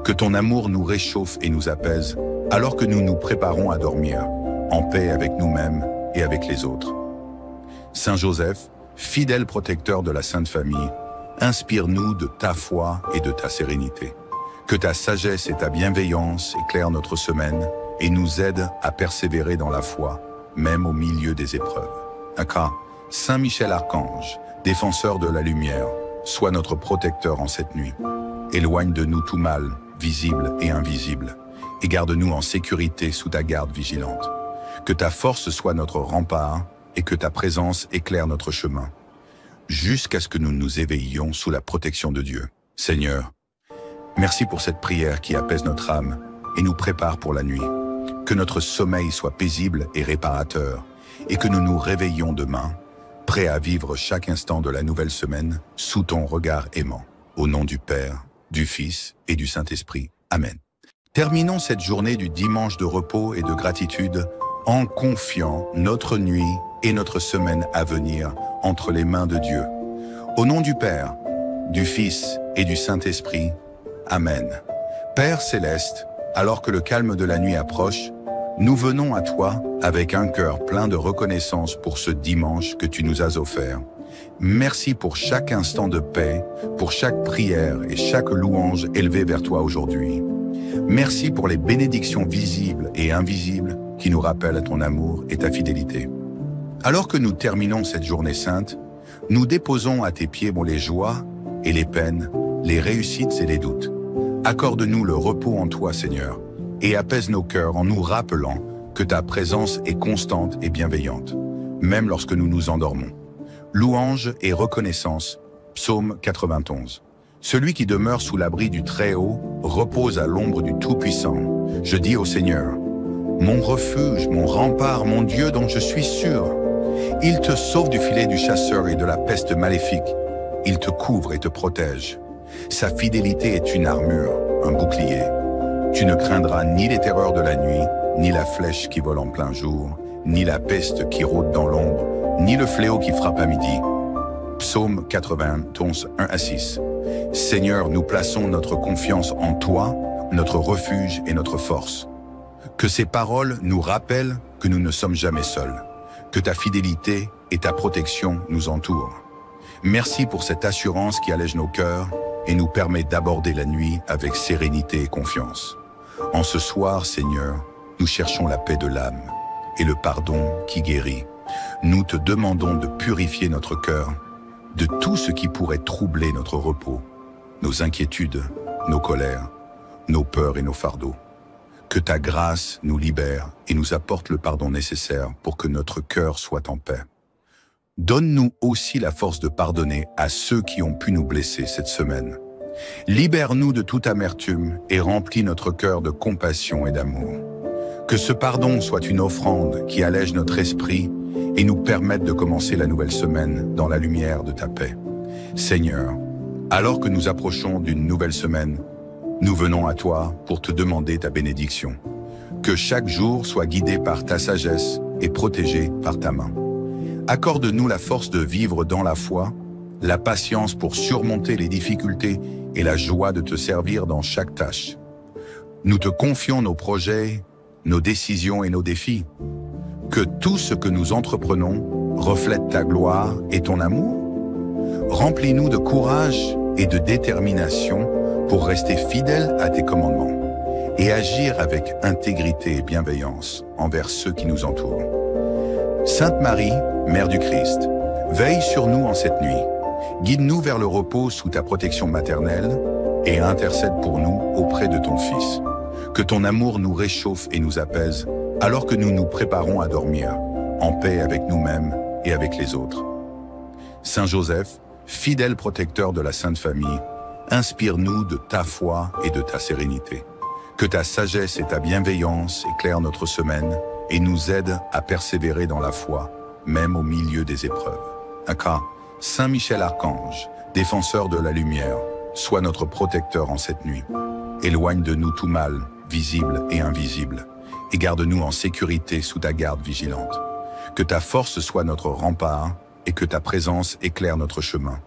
Que ton amour nous réchauffe et nous apaise alors que nous nous préparons à dormir, en paix avec nous-mêmes et avec les autres. Saint Joseph, fidèle protecteur de la Sainte Famille, inspire-nous de ta foi et de ta sérénité. Que ta sagesse et ta bienveillance éclairent notre semaine et nous aident à persévérer dans la foi, même au milieu des épreuves. Saint Michel Archange, défenseur de la lumière, sois notre protecteur en cette nuit. Éloigne de nous tout mal, visible et invisible, et garde-nous en sécurité sous ta garde vigilante. Que ta force soit notre rempart et que ta présence éclaire notre chemin, jusqu'à ce que nous nous éveillions sous la protection de Dieu. Seigneur, merci pour cette prière qui apaise notre âme et nous prépare pour la nuit. Que notre sommeil soit paisible et réparateur, et que nous nous réveillions demain, prêts à vivre chaque instant de la nouvelle semaine sous ton regard aimant. Au nom du Père, du Fils et du Saint-Esprit. Amen. Terminons cette journée du dimanche de repos et de gratitude en confiant notre nuit et notre semaine à venir entre les mains de Dieu. Au nom du Père, du Fils et du Saint-Esprit. Amen. Père céleste, alors que le calme de la nuit approche, nous venons à toi avec un cœur plein de reconnaissance pour ce dimanche que tu nous as offert. Merci pour chaque instant de paix, pour chaque prière et chaque louange élevée vers toi aujourd'hui. Merci pour les bénédictions visibles et invisibles qui nous rappellent ton amour et ta fidélité. Alors que nous terminons cette journée sainte, nous déposons à tes pieds les joies et les peines, les réussites et les doutes. Accorde-nous le repos en toi, Seigneur, et apaise nos cœurs en nous rappelant que ta présence est constante et bienveillante, même lorsque nous nous endormons. Louange et reconnaissance, Psaume 91. Celui qui demeure sous l'abri du Très-Haut repose à l'ombre du Tout-Puissant. Je dis au Seigneur, mon refuge, mon rempart, mon Dieu dont je suis sûr. Il te sauve du filet du chasseur et de la peste maléfique. Il te couvre et te protège. Sa fidélité est une armure, un bouclier. Tu ne craindras ni les terreurs de la nuit, ni la flèche qui vole en plein jour, ni la peste qui rôde dans l'ombre, ni le fléau qui frappe à midi. Psaume 91, 1-6. Seigneur, nous plaçons notre confiance en toi, notre refuge et notre force. Que ces paroles nous rappellent que nous ne sommes jamais seuls, que ta fidélité et ta protection nous entourent. Merci pour cette assurance qui allège nos cœurs et nous permet d'aborder la nuit avec sérénité et confiance. En ce soir, Seigneur, nous cherchons la paix de l'âme et le pardon qui guérit. Nous te demandons de purifier notre cœur de tout ce qui pourrait troubler notre repos, nos inquiétudes, nos colères, nos peurs et nos fardeaux. Que ta grâce nous libère et nous apporte le pardon nécessaire pour que notre cœur soit en paix. Donne-nous aussi la force de pardonner à ceux qui ont pu nous blesser cette semaine. Libère-nous de toute amertume et remplis notre cœur de compassion et d'amour. Que ce pardon soit une offrande qui allège notre esprit et nous permette de commencer la nouvelle semaine dans la lumière de ta paix. Seigneur, alors que nous approchons d'une nouvelle semaine, nous venons à toi pour te demander ta bénédiction. Que chaque jour soit guidé par ta sagesse et protégé par ta main. Accorde-nous la force de vivre dans la foi, la patience pour surmonter les difficultés et la joie de te servir dans chaque tâche. Nous te confions nos projets, nos décisions et nos défis. Que tout ce que nous entreprenons reflète ta gloire et ton amour. Remplis-nous de courage et de détermination pour rester fidèles à tes commandements et agir avec intégrité et bienveillance envers ceux qui nous entourent. Sainte Marie, Mère du Christ, veille sur nous en cette nuit. Guide-nous vers le repos sous ta protection maternelle et intercède pour nous auprès de ton Fils. Que ton amour nous réchauffe et nous apaise alors que nous nous préparons à dormir, en paix avec nous-mêmes et avec les autres. Saint Joseph, fidèle protecteur de la Sainte Famille, inspire-nous de ta foi et de ta sérénité. Que ta sagesse et ta bienveillance éclairent notre semaine et nous aident à persévérer dans la foi, même au milieu des épreuves. Aka, Saint Michel Archange, défenseur de la lumière, sois notre protecteur en cette nuit. Éloigne de nous tout mal, visible et invisible, et garde-nous en sécurité sous ta garde vigilante. Que ta force soit notre rempart et que ta présence éclaire notre chemin,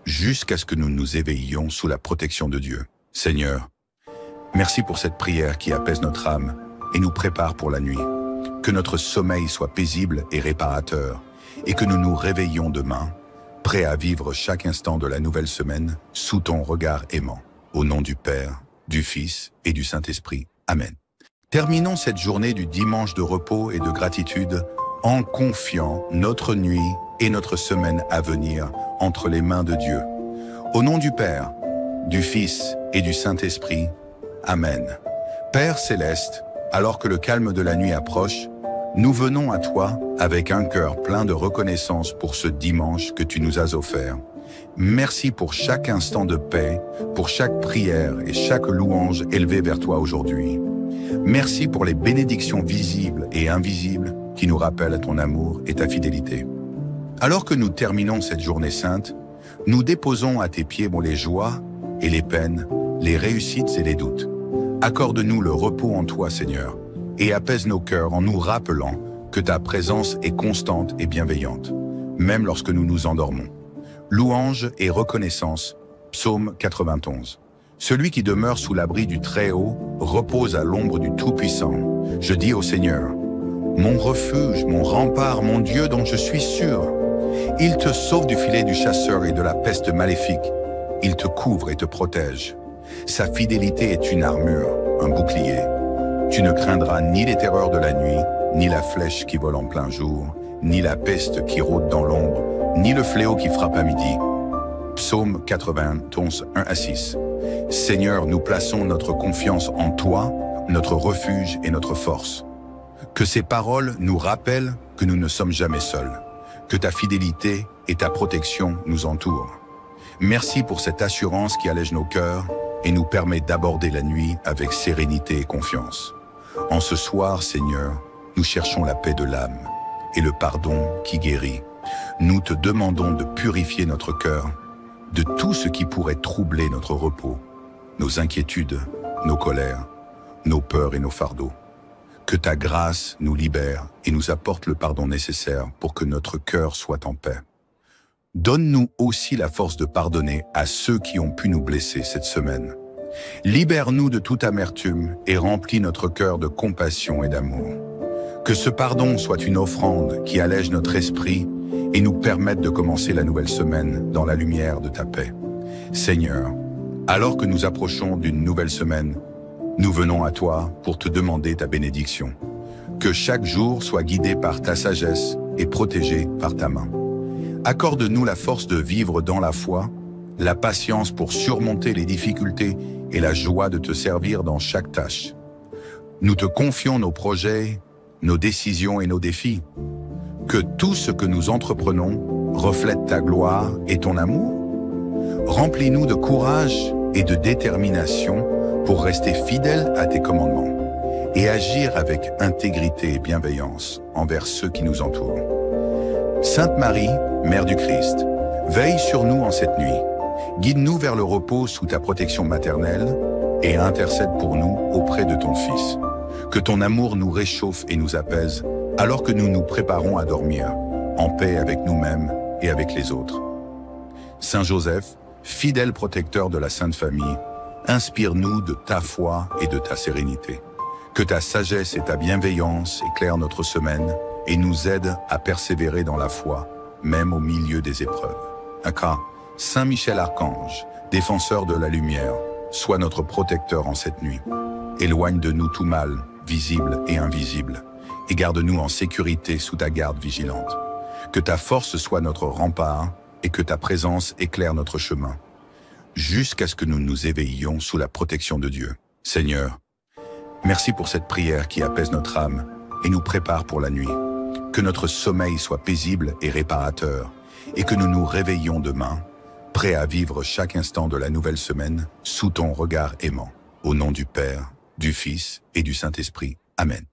jusqu'à ce que nous nous éveillions sous la protection de Dieu. Seigneur, merci pour cette prière qui apaise notre âme et nous prépare pour la nuit. Que notre sommeil soit paisible et réparateur, et que nous nous réveillions demain, prêts à vivre chaque instant de la nouvelle semaine sous ton regard aimant. Au nom du Père, du Fils et du Saint-Esprit. Amen. Terminons cette journée du dimanche de repos et de gratitude en confiant notre nuit et notre semaine à venir entre les mains de Dieu. Au nom du Père, du Fils et du Saint-Esprit. Amen. Père céleste, alors que le calme de la nuit approche, nous venons à toi avec un cœur plein de reconnaissance pour ce dimanche que tu nous as offert. Merci pour chaque instant de paix, pour chaque prière et chaque louange élevée vers toi aujourd'hui. Merci pour les bénédictions visibles et invisibles qui nous rappellent ton amour et ta fidélité. Alors que nous terminons cette journée sainte, nous déposons à tes pieds les joies et les peines, les réussites et les doutes. Accorde-nous le repos en toi, Seigneur, et apaise nos cœurs en nous rappelant que ta présence est constante et bienveillante, même lorsque nous nous endormons. Louange et reconnaissance, Psaume 91. Celui qui demeure sous l'abri du Très-Haut repose à l'ombre du Tout-Puissant. Je dis au Seigneur, mon refuge, mon rempart, mon Dieu dont je suis sûr. Il te sauve du filet du chasseur et de la peste maléfique. Il te couvre et te protège. Sa fidélité est une armure, un bouclier. Tu ne craindras ni les terreurs de la nuit, ni la flèche qui vole en plein jour, ni la peste qui rôde dans l'ombre, ni le fléau qui frappe à midi. Psaume 91, 1 à 6. Seigneur, nous plaçons notre confiance en toi, notre refuge et notre force. Que ces paroles nous rappellent que nous ne sommes jamais seuls, que ta fidélité et ta protection nous entourent. Merci pour cette assurance qui allège nos cœurs et nous permet d'aborder la nuit avec sérénité et confiance. En ce soir, Seigneur, nous cherchons la paix de l'âme et le pardon qui guérit. Nous te demandons de purifier notre cœur de tout ce qui pourrait troubler notre repos, nos inquiétudes, nos colères, nos peurs et nos fardeaux. Que ta grâce nous libère et nous apporte le pardon nécessaire pour que notre cœur soit en paix. Donne-nous aussi la force de pardonner à ceux qui ont pu nous blesser cette semaine. Libère-nous de toute amertume et remplis notre cœur de compassion et d'amour. Que ce pardon soit une offrande qui allège notre esprit et nous permette de commencer la nouvelle semaine dans la lumière de ta paix. Seigneur, alors que nous approchons d'une nouvelle semaine, nous venons à toi pour te demander ta bénédiction. Que chaque jour soit guidé par ta sagesse et protégé par ta main. Accorde-nous la force de vivre dans la foi, la patience pour surmonter les difficultés et la joie de te servir dans chaque tâche. Nous te confions nos projets, nos décisions et nos défis. Que tout ce que nous entreprenons reflète ta gloire et ton amour. Remplis-nous de courage et de détermination pour rester fidèles à tes commandements et agir avec intégrité et bienveillance envers ceux qui nous entourent. Sainte Marie, Mère du Christ, veille sur nous en cette nuit. Guide-nous vers le repos sous ta protection maternelle et intercède pour nous auprès de ton Fils. Que ton amour nous réchauffe et nous apaise alors que nous nous préparons à dormir, en paix avec nous-mêmes et avec les autres. Saint Joseph, fidèle protecteur de la Sainte Famille, inspire-nous de ta foi et de ta sérénité. Que ta sagesse et ta bienveillance éclairent notre semaine et nous aident à persévérer dans la foi, même au milieu des épreuves. Aka, Saint Michel Archange, défenseur de la lumière, sois notre protecteur en cette nuit. Éloigne de nous tout mal, visible et invisible, et garde-nous en sécurité sous ta garde vigilante. Que ta force soit notre rempart et que ta présence éclaire notre chemin, jusqu'à ce que nous nous éveillions sous la protection de Dieu. Seigneur, merci pour cette prière qui apaise notre âme et nous prépare pour la nuit. Que notre sommeil soit paisible et réparateur, et que nous nous réveillions demain, prêts à vivre chaque instant de la nouvelle semaine sous ton regard aimant. Au nom du Père, du Fils et du Saint-Esprit. Amen.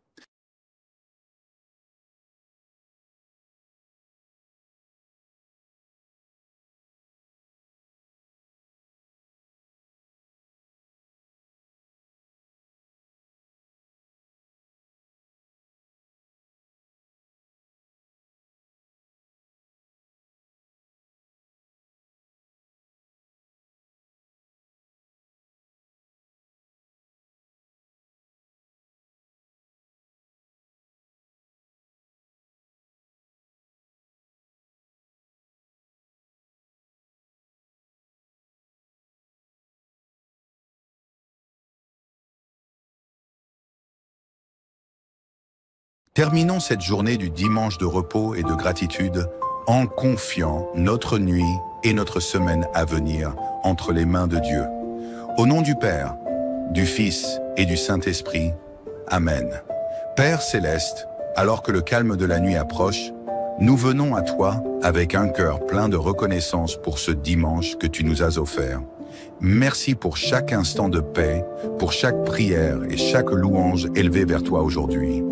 Terminons cette journée du dimanche de repos et de gratitude en confiant notre nuit et notre semaine à venir entre les mains de Dieu. Au nom du Père, du Fils et du Saint-Esprit. Amen. Père céleste, alors que le calme de la nuit approche, nous venons à toi avec un cœur plein de reconnaissance pour ce dimanche que tu nous as offert. Merci pour chaque instant de paix, pour chaque prière et chaque louange élevée vers toi aujourd'hui.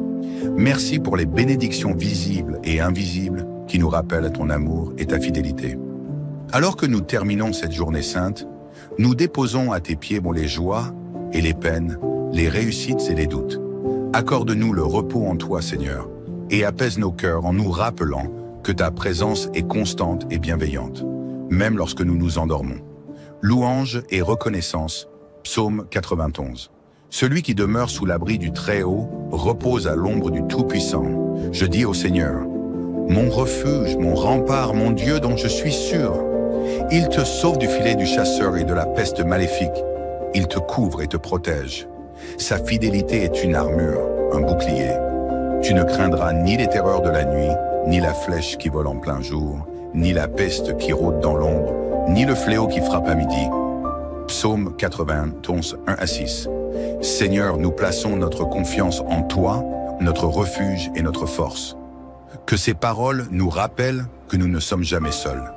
Merci pour les bénédictions visibles et invisibles qui nous rappellent ton amour et ta fidélité. Alors que nous terminons cette journée sainte, nous déposons à tes pieds les joies et les peines, les réussites et les doutes. Accorde-nous le repos en toi, Seigneur, et apaise nos cœurs en nous rappelant que ta présence est constante et bienveillante, même lorsque nous nous endormons. Louange et reconnaissance, Psaume 91. Celui qui demeure sous l'abri du Très-Haut repose à l'ombre du Tout-Puissant. Je dis au Seigneur, mon refuge, mon rempart, mon Dieu dont je suis sûr. Il te sauve du filet du chasseur et de la peste maléfique. Il te couvre et te protège. Sa fidélité est une armure, un bouclier. Tu ne craindras ni les terreurs de la nuit, ni la flèche qui vole en plein jour, ni la peste qui rôde dans l'ombre, ni le fléau qui frappe à midi. Psaume 91, 1 à 6. Seigneur, nous plaçons notre confiance en toi, notre refuge et notre force. Que ces paroles nous rappellent que nous ne sommes jamais seuls,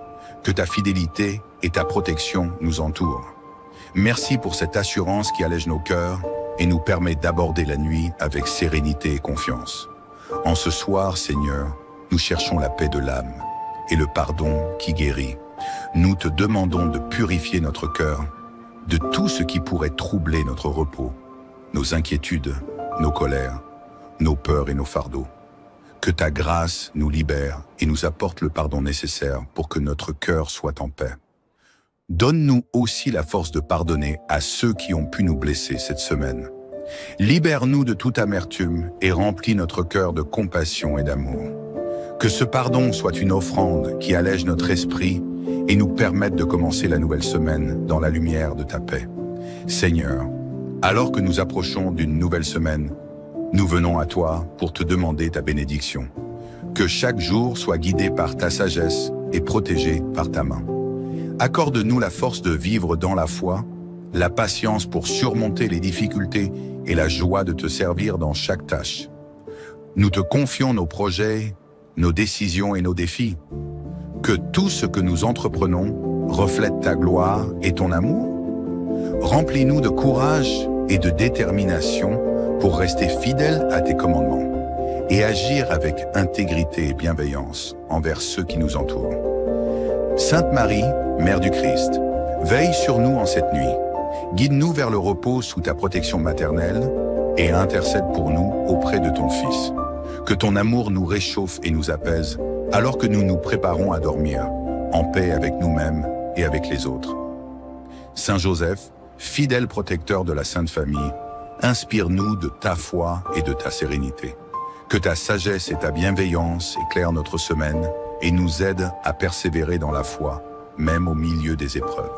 que ta fidélité et ta protection nous entourent. Merci pour cette assurance qui allège nos cœurs et nous permet d'aborder la nuit avec sérénité et confiance. En ce soir, Seigneur, nous cherchons la paix de l'âme et le pardon qui guérit. Nous te demandons de purifier notre cœur de tout ce qui pourrait troubler notre repos, nos inquiétudes, nos colères, nos peurs et nos fardeaux. Que ta grâce nous libère et nous apporte le pardon nécessaire pour que notre cœur soit en paix. Donne-nous aussi la force de pardonner à ceux qui ont pu nous blesser cette semaine. Libère-nous de toute amertume et remplis notre cœur de compassion et d'amour. Que ce pardon soit une offrande qui allège notre esprit et nous permette de commencer la nouvelle semaine dans la lumière de ta paix. Seigneur, alors que nous approchons d'une nouvelle semaine, nous venons à toi pour te demander ta bénédiction. Que chaque jour soit guidé par ta sagesse et protégé par ta main. Accorde-nous la force de vivre dans la foi, la patience pour surmonter les difficultés et la joie de te servir dans chaque tâche. Nous te confions nos projets, nos décisions et nos défis. Que tout ce que nous entreprenons reflète ta gloire et ton amour. Remplis-nous de courage et de détermination pour rester fidèles à tes commandements et agir avec intégrité et bienveillance envers ceux qui nous entourent. Sainte Marie, Mère du Christ, veille sur nous en cette nuit. Guide-nous vers le repos sous ta protection maternelle et intercède pour nous auprès de ton Fils. Que ton amour nous réchauffe et nous apaise alors que nous nous préparons à dormir, en paix avec nous-mêmes et avec les autres. Saint Joseph, fidèle protecteur de la Sainte Famille, inspire-nous de ta foi et de ta sérénité. Que ta sagesse et ta bienveillance éclairent notre semaine et nous aident à persévérer dans la foi, même au milieu des épreuves.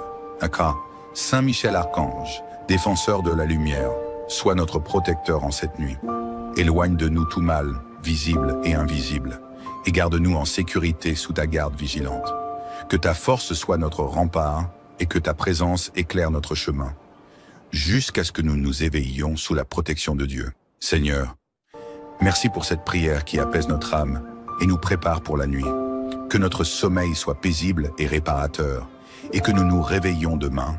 Saint Michel Archange, défenseur de la lumière, sois notre protecteur en cette nuit. Éloigne de nous tout mal, visible et invisible, et garde-nous en sécurité sous ta garde vigilante. Que ta force soit notre rempart et que ta présence éclaire notre chemin, jusqu'à ce que nous nous éveillions sous la protection de Dieu. Seigneur, merci pour cette prière qui apaise notre âme et nous prépare pour la nuit. Que notre sommeil soit paisible et réparateur, et que nous nous réveillions demain,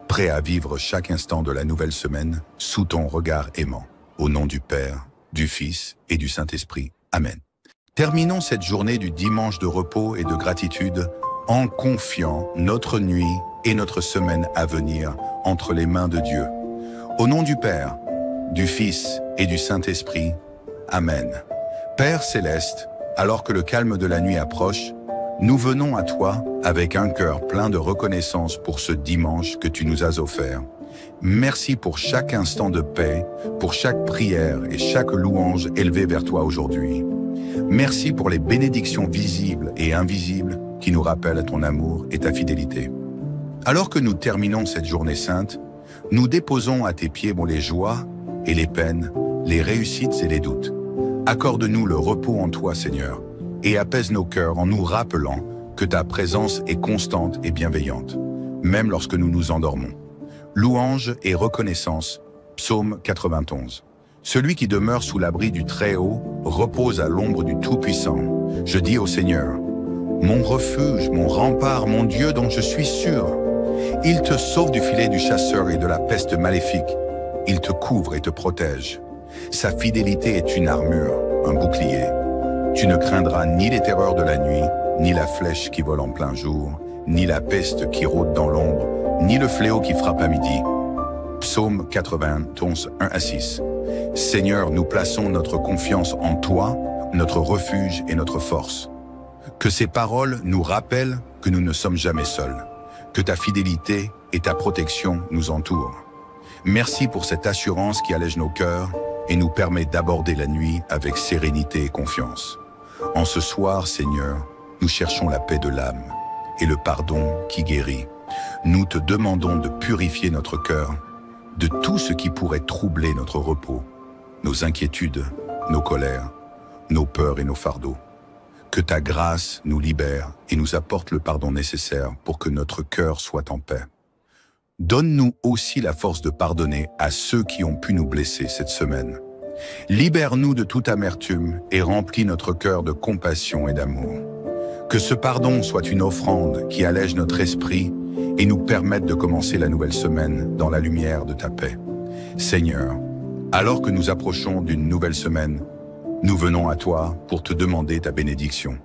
prêts à vivre chaque instant de la nouvelle semaine sous ton regard aimant. Au nom du Père, du Fils et du Saint-Esprit. Amen. Terminons cette journée du dimanche de repos et de gratitude en confiant notre nuit et notre semaine à venir entre les mains de Dieu. Au nom du Père, du Fils et du Saint-Esprit. Amen. Père céleste, alors que le calme de la nuit approche, nous venons à toi avec un cœur plein de reconnaissance pour ce dimanche que tu nous as offert. Merci pour chaque instant de paix, pour chaque prière et chaque louange élevée vers toi aujourd'hui. Merci pour les bénédictions visibles et invisibles qui nous rappellent ton amour et ta fidélité. Alors que nous terminons cette journée sainte, nous déposons à tes pieds les joies et les peines, les réussites et les doutes. Accorde-nous le repos en toi, Seigneur, et apaise nos cœurs en nous rappelant que ta présence est constante et bienveillante, même lorsque nous nous endormons. Louange et reconnaissance, Psaume 91. Celui qui demeure sous l'abri du Très-Haut repose à l'ombre du Tout-Puissant. Je dis au Seigneur, mon refuge, mon rempart, mon Dieu dont je suis sûr. Il te sauve du filet du chasseur et de la peste maléfique. Il te couvre et te protège. Sa fidélité est une armure, un bouclier. Tu ne craindras ni les terreurs de la nuit, ni la flèche qui vole en plein jour, ni la peste qui rôde dans l'ombre, ni le fléau qui frappe à midi. Psaume 91, 1 à 6. Seigneur, nous plaçons notre confiance en toi, notre refuge et notre force. Que ces paroles nous rappellent que nous ne sommes jamais seuls, que ta fidélité et ta protection nous entourent. Merci pour cette assurance qui allège nos cœurs et nous permet d'aborder la nuit avec sérénité et confiance. En ce soir, Seigneur, nous cherchons la paix de l'âme et le pardon qui guérit. Nous te demandons de purifier notre cœur de tout ce qui pourrait troubler notre repos, nos inquiétudes, nos colères, nos peurs et nos fardeaux. Que ta grâce nous libère et nous apporte le pardon nécessaire pour que notre cœur soit en paix. Donne-nous aussi la force de pardonner à ceux qui ont pu nous blesser cette semaine. Libère-nous de toute amertume et remplis notre cœur de compassion et d'amour. Que ce pardon soit une offrande qui allège notre esprit et nous permette de commencer la nouvelle semaine dans la lumière de ta paix. Seigneur, alors que nous approchons d'une nouvelle semaine, nous venons à toi pour te demander ta bénédiction.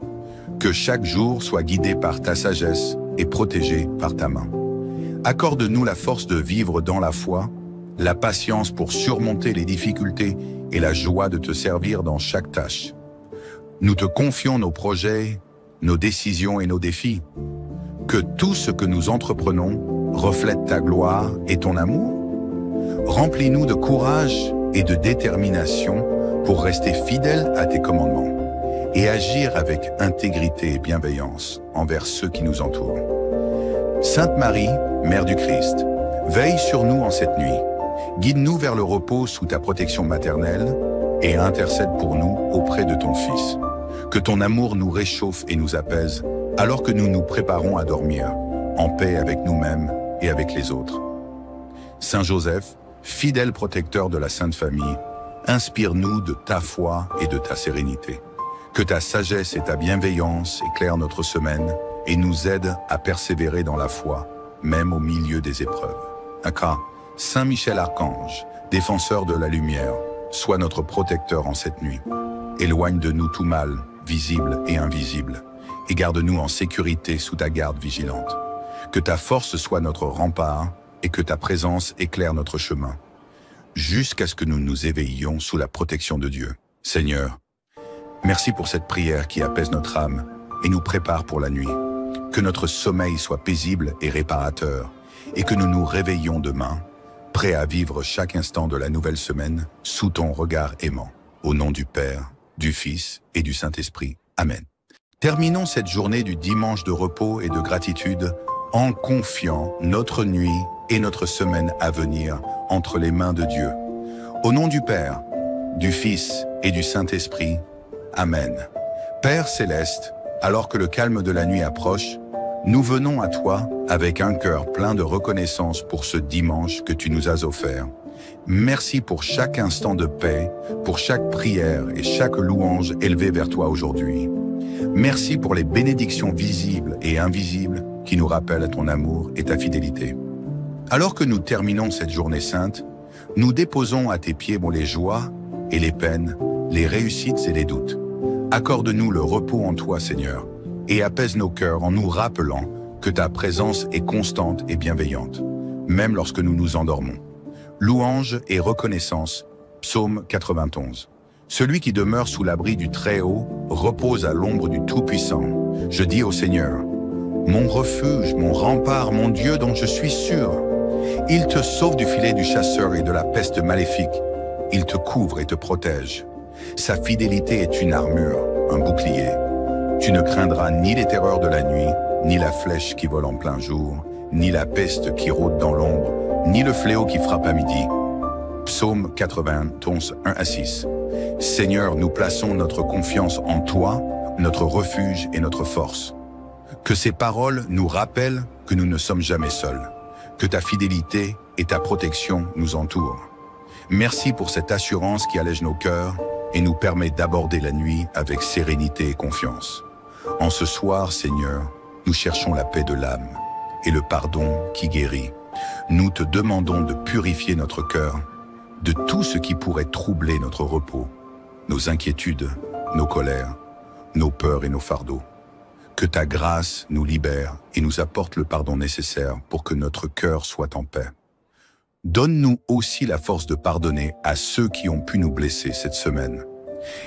Que chaque jour soit guidé par ta sagesse et protégé par ta main. Accorde-nous la force de vivre dans la foi, la patience pour surmonter les difficultés et la joie de te servir dans chaque tâche. Nous te confions nos projets, nos décisions et nos défis. Que tout ce que nous entreprenons reflète ta gloire et ton amour. Remplis-nous de courage et de détermination pour rester fidèles à tes commandements et agir avec intégrité et bienveillance envers ceux qui nous entourent. Sainte Marie, Mère du Christ, veille sur nous en cette nuit. Guide-nous vers le repos sous ta protection maternelle et intercède pour nous auprès de ton Fils. Que ton amour nous réchauffe et nous apaise alors que nous nous préparons à dormir, en paix avec nous-mêmes et avec les autres. Saint Joseph, fidèle protecteur de la Sainte Famille, inspire-nous de ta foi et de ta sérénité. Que ta sagesse et ta bienveillance éclairent notre semaine et nous aident à persévérer dans la foi, même au milieu des épreuves. Saint Michel Archange, défenseur de la lumière, sois notre protecteur en cette nuit. Éloigne de nous tout mal, visible et invisible, et garde-nous en sécurité sous ta garde vigilante. Que ta force soit notre rempart et que ta présence éclaire notre chemin, jusqu'à ce que nous nous éveillions sous la protection de Dieu. Seigneur, merci pour cette prière qui apaise notre âme et nous prépare pour la nuit. Que notre sommeil soit paisible et réparateur, et que nous nous réveillions demain, prêts à vivre chaque instant de la nouvelle semaine sous ton regard aimant. Au nom du Père, du Fils et du Saint-Esprit. Amen. Terminons cette journée du dimanche de repos et de gratitude en confiant notre nuit et notre semaine à venir entre les mains de Dieu. Au nom du Père, du Fils et du Saint-Esprit. Amen. Père céleste, alors que le calme de la nuit approche, nous venons à toi avec un cœur plein de reconnaissance pour ce dimanche que tu nous as offert. Merci pour chaque instant de paix, pour chaque prière et chaque louange élevée vers toi aujourd'hui. Merci pour les bénédictions visibles et invisibles qui nous rappellent ton amour et ta fidélité. Alors que nous terminons cette journée sainte, nous déposons à tes pieds les joies et les peines, les réussites et les doutes. Accorde-nous le repos en toi, Seigneur, et apaise nos cœurs en nous rappelant que ta présence est constante et bienveillante, même lorsque nous nous endormons. Louange et reconnaissance, Psaume 91. Celui qui demeure sous l'abri du Très-Haut repose à l'ombre du Tout-Puissant. Je dis au Seigneur, mon refuge, mon rempart, mon Dieu dont je suis sûr. Il te sauve du filet du chasseur et de la peste maléfique. Il te couvre et te protège. Sa fidélité est une armure, un bouclier. Tu ne craindras ni les terreurs de la nuit, ni la flèche qui vole en plein jour, ni la peste qui rôde dans l'ombre, ni le fléau qui frappe à midi. Psaume 91, 1-6. Seigneur, nous plaçons notre confiance en toi, notre refuge et notre force. Que ces paroles nous rappellent que nous ne sommes jamais seuls, que ta fidélité et ta protection nous entourent. Merci pour cette assurance qui allège nos cœurs et nous permet d'aborder la nuit avec sérénité et confiance. En ce soir, Seigneur, nous cherchons la paix de l'âme et le pardon qui guérit. Nous te demandons de purifier notre cœur de tout ce qui pourrait troubler notre repos, nos inquiétudes, nos colères, nos peurs et nos fardeaux. Que ta grâce nous libère et nous apporte le pardon nécessaire pour que notre cœur soit en paix. Donne-nous aussi la force de pardonner à ceux qui ont pu nous blesser cette semaine.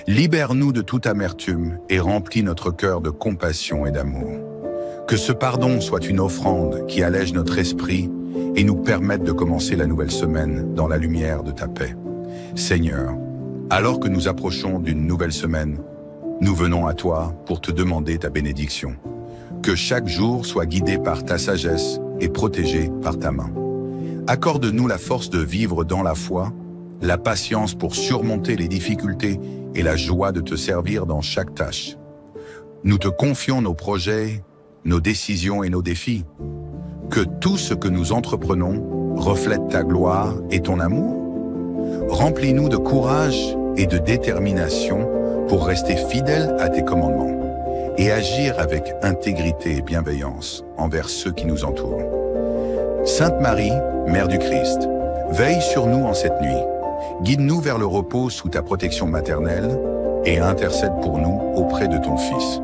Libère-nous de toute amertume et remplis notre cœur de compassion et d'amour. Que ce pardon soit une offrande qui allège notre esprit et nous permette de commencer la nouvelle semaine dans la lumière de ta paix. Seigneur, alors que nous approchons d'une nouvelle semaine, nous venons à toi pour te demander ta bénédiction. Que chaque jour soit guidé par ta sagesse et protégé par ta main. Accorde-nous la force de vivre dans la foi, la patience pour surmonter les difficultés et la joie de te servir dans chaque tâche. Nous te confions nos projets, nos décisions et nos défis. Que tout ce que nous entreprenons reflète ta gloire et ton amour. Remplis-nous de courage et de détermination pour rester fidèles à tes commandements et agir avec intégrité et bienveillance envers ceux qui nous entourent. Sainte Marie, Mère du Christ, veille sur nous en cette nuit. Guide-nous vers le repos sous ta protection maternelle et intercède pour nous auprès de ton Fils.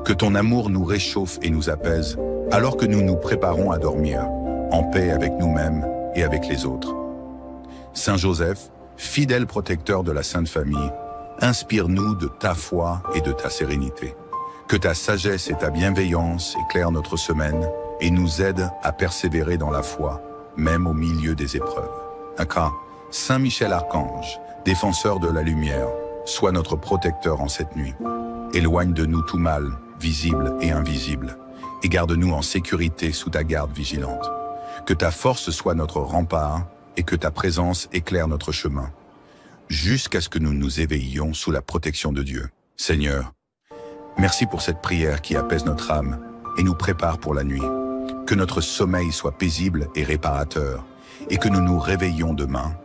Que ton amour nous réchauffe et nous apaise alors que nous nous préparons à dormir, en paix avec nous-mêmes et avec les autres. Saint Joseph, fidèle protecteur de la Sainte Famille, inspire-nous de ta foi et de ta sérénité. Que ta sagesse et ta bienveillance éclairent notre semaine et nous aident à persévérer dans la foi, même au milieu des épreuves. Saint Michel Archange, défenseur de la lumière, sois notre protecteur en cette nuit. Éloigne de nous tout mal, visible et invisible, et garde-nous en sécurité sous ta garde vigilante. Que ta force soit notre rempart et que ta présence éclaire notre chemin, jusqu'à ce que nous nous éveillions sous la protection de Dieu. Seigneur, merci pour cette prière qui apaise notre âme et nous prépare pour la nuit. Que notre sommeil soit paisible et réparateur, et que nous nous réveillions demain,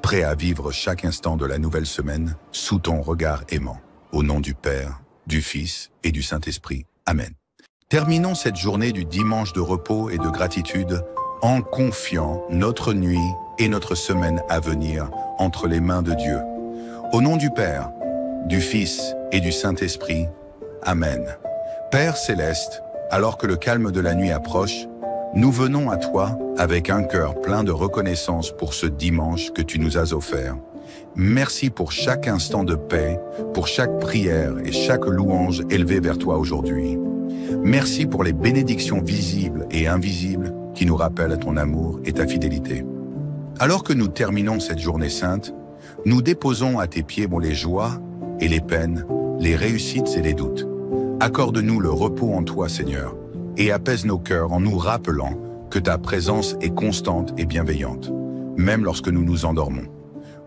prêts à vivre chaque instant de la nouvelle semaine sous ton regard aimant. Au nom du Père, du Fils et du Saint-Esprit. Amen. Terminons cette journée du dimanche de repos et de gratitude en confiant notre nuit et notre semaine à venir entre les mains de Dieu. Au nom du Père, du Fils et du Saint-Esprit. Amen. Père céleste, alors que le calme de la nuit approche, nous venons à toi avec un cœur plein de reconnaissance pour ce dimanche que tu nous as offert. Merci pour chaque instant de paix, pour chaque prière et chaque louange élevée vers toi aujourd'hui. Merci pour les bénédictions visibles et invisibles qui nous rappellent ton amour et ta fidélité. Alors que nous terminons cette journée sainte, nous déposons à tes pieds les joies et les peines, les réussites et les doutes. Accorde-nous le repos en toi, Seigneur, et apaise nos cœurs en nous rappelant que ta présence est constante et bienveillante, même lorsque nous nous endormons.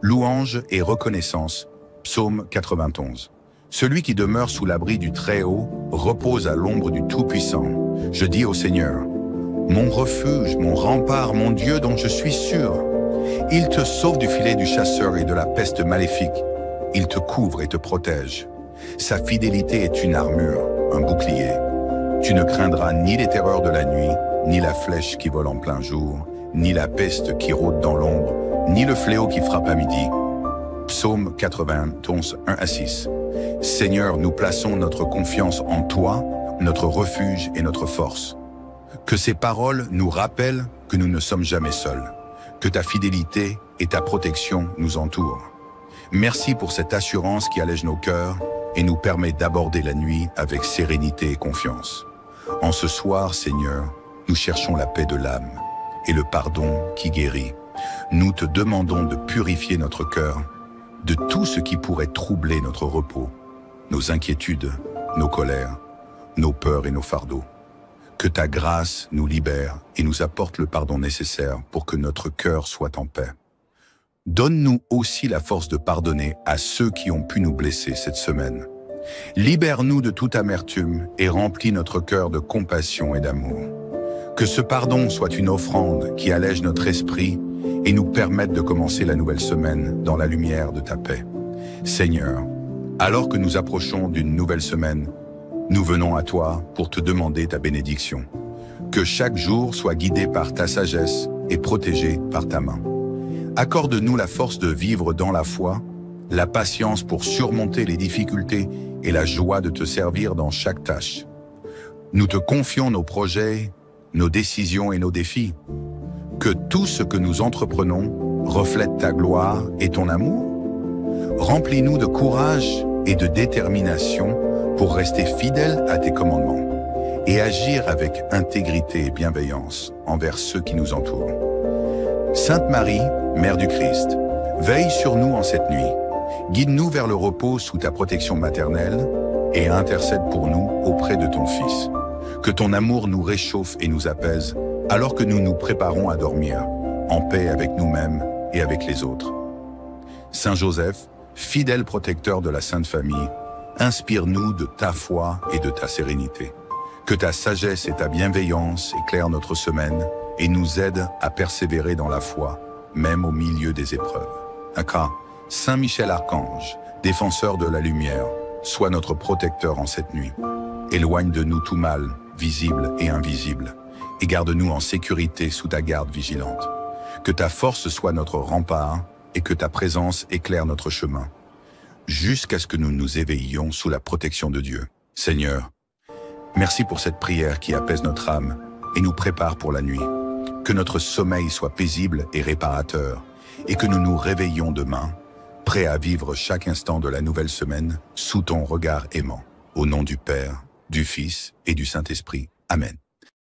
Louange et reconnaissance, Psaume 91. Celui qui demeure sous l'abri du Très-Haut repose à l'ombre du Tout-Puissant. Je dis au Seigneur, mon refuge, mon rempart, mon Dieu dont je suis sûr. Il te sauve du filet du chasseur et de la peste maléfique. Il te couvre et te protège. Sa fidélité est une armure, un bouclier. Tu ne craindras ni les terreurs de la nuit, ni la flèche qui vole en plein jour, ni la peste qui rôde dans l'ombre, ni le fléau qui frappe à midi. Psaume 91, 1-6. Seigneur, nous plaçons notre confiance en toi, notre refuge et notre force. Que ces paroles nous rappellent que nous ne sommes jamais seuls, que ta fidélité et ta protection nous entourent. Merci pour cette assurance qui allège nos cœurs et nous permet d'aborder la nuit avec sérénité et confiance. En ce soir, Seigneur, nous cherchons la paix de l'âme et le pardon qui guérit. Nous te demandons de purifier notre cœur de tout ce qui pourrait troubler notre repos, nos inquiétudes, nos colères, nos peurs et nos fardeaux. Que ta grâce nous libère et nous apporte le pardon nécessaire pour que notre cœur soit en paix. Donne-nous aussi la force de pardonner à ceux qui ont pu nous blesser cette semaine. Libère-nous de toute amertume et remplis notre cœur de compassion et d'amour. Que ce pardon soit une offrande qui allège notre esprit et nous permette de commencer la nouvelle semaine dans la lumière de ta paix. Seigneur, alors que nous approchons d'une nouvelle semaine, nous venons à toi pour te demander ta bénédiction. Que chaque jour soit guidé par ta sagesse et protégé par ta main. Accorde-nous la force de vivre dans la foi, la patience pour surmonter les difficultés et la joie de te servir dans chaque tâche. Nous te confions nos projets, nos décisions et nos défis. Que tout ce que nous entreprenons reflète ta gloire et ton amour. Remplis-nous de courage et de détermination pour rester fidèles à tes commandements et agir avec intégrité et bienveillance envers ceux qui nous entourent. Sainte Marie, Mère du Christ, veille sur nous en cette nuit. Guide-nous vers le repos sous ta protection maternelle et intercède pour nous auprès de ton Fils. Que ton amour nous réchauffe et nous apaise alors que nous nous préparons à dormir, en paix avec nous-mêmes et avec les autres. Saint Joseph, fidèle protecteur de la Sainte Famille, Inspire-nous de ta foi et de ta sérénité. Que ta sagesse et ta bienveillance éclairent notre semaine et nous aident à persévérer dans la foi, même au milieu des épreuves. D'accord? Saint Michel Archange, défenseur de la lumière, sois notre protecteur en cette nuit. Éloigne de nous tout mal, visible et invisible, et garde-nous en sécurité sous ta garde vigilante. Que ta force soit notre rempart et que ta présence éclaire notre chemin, jusqu'à ce que nous nous éveillions sous la protection de Dieu. Seigneur, merci pour cette prière qui apaise notre âme et nous prépare pour la nuit. Que notre sommeil soit paisible et réparateur, et que nous nous réveillions demain, prêts à vivre chaque instant de la nouvelle semaine sous ton regard aimant. Au nom du Père, du Fils et du Saint-Esprit. Amen.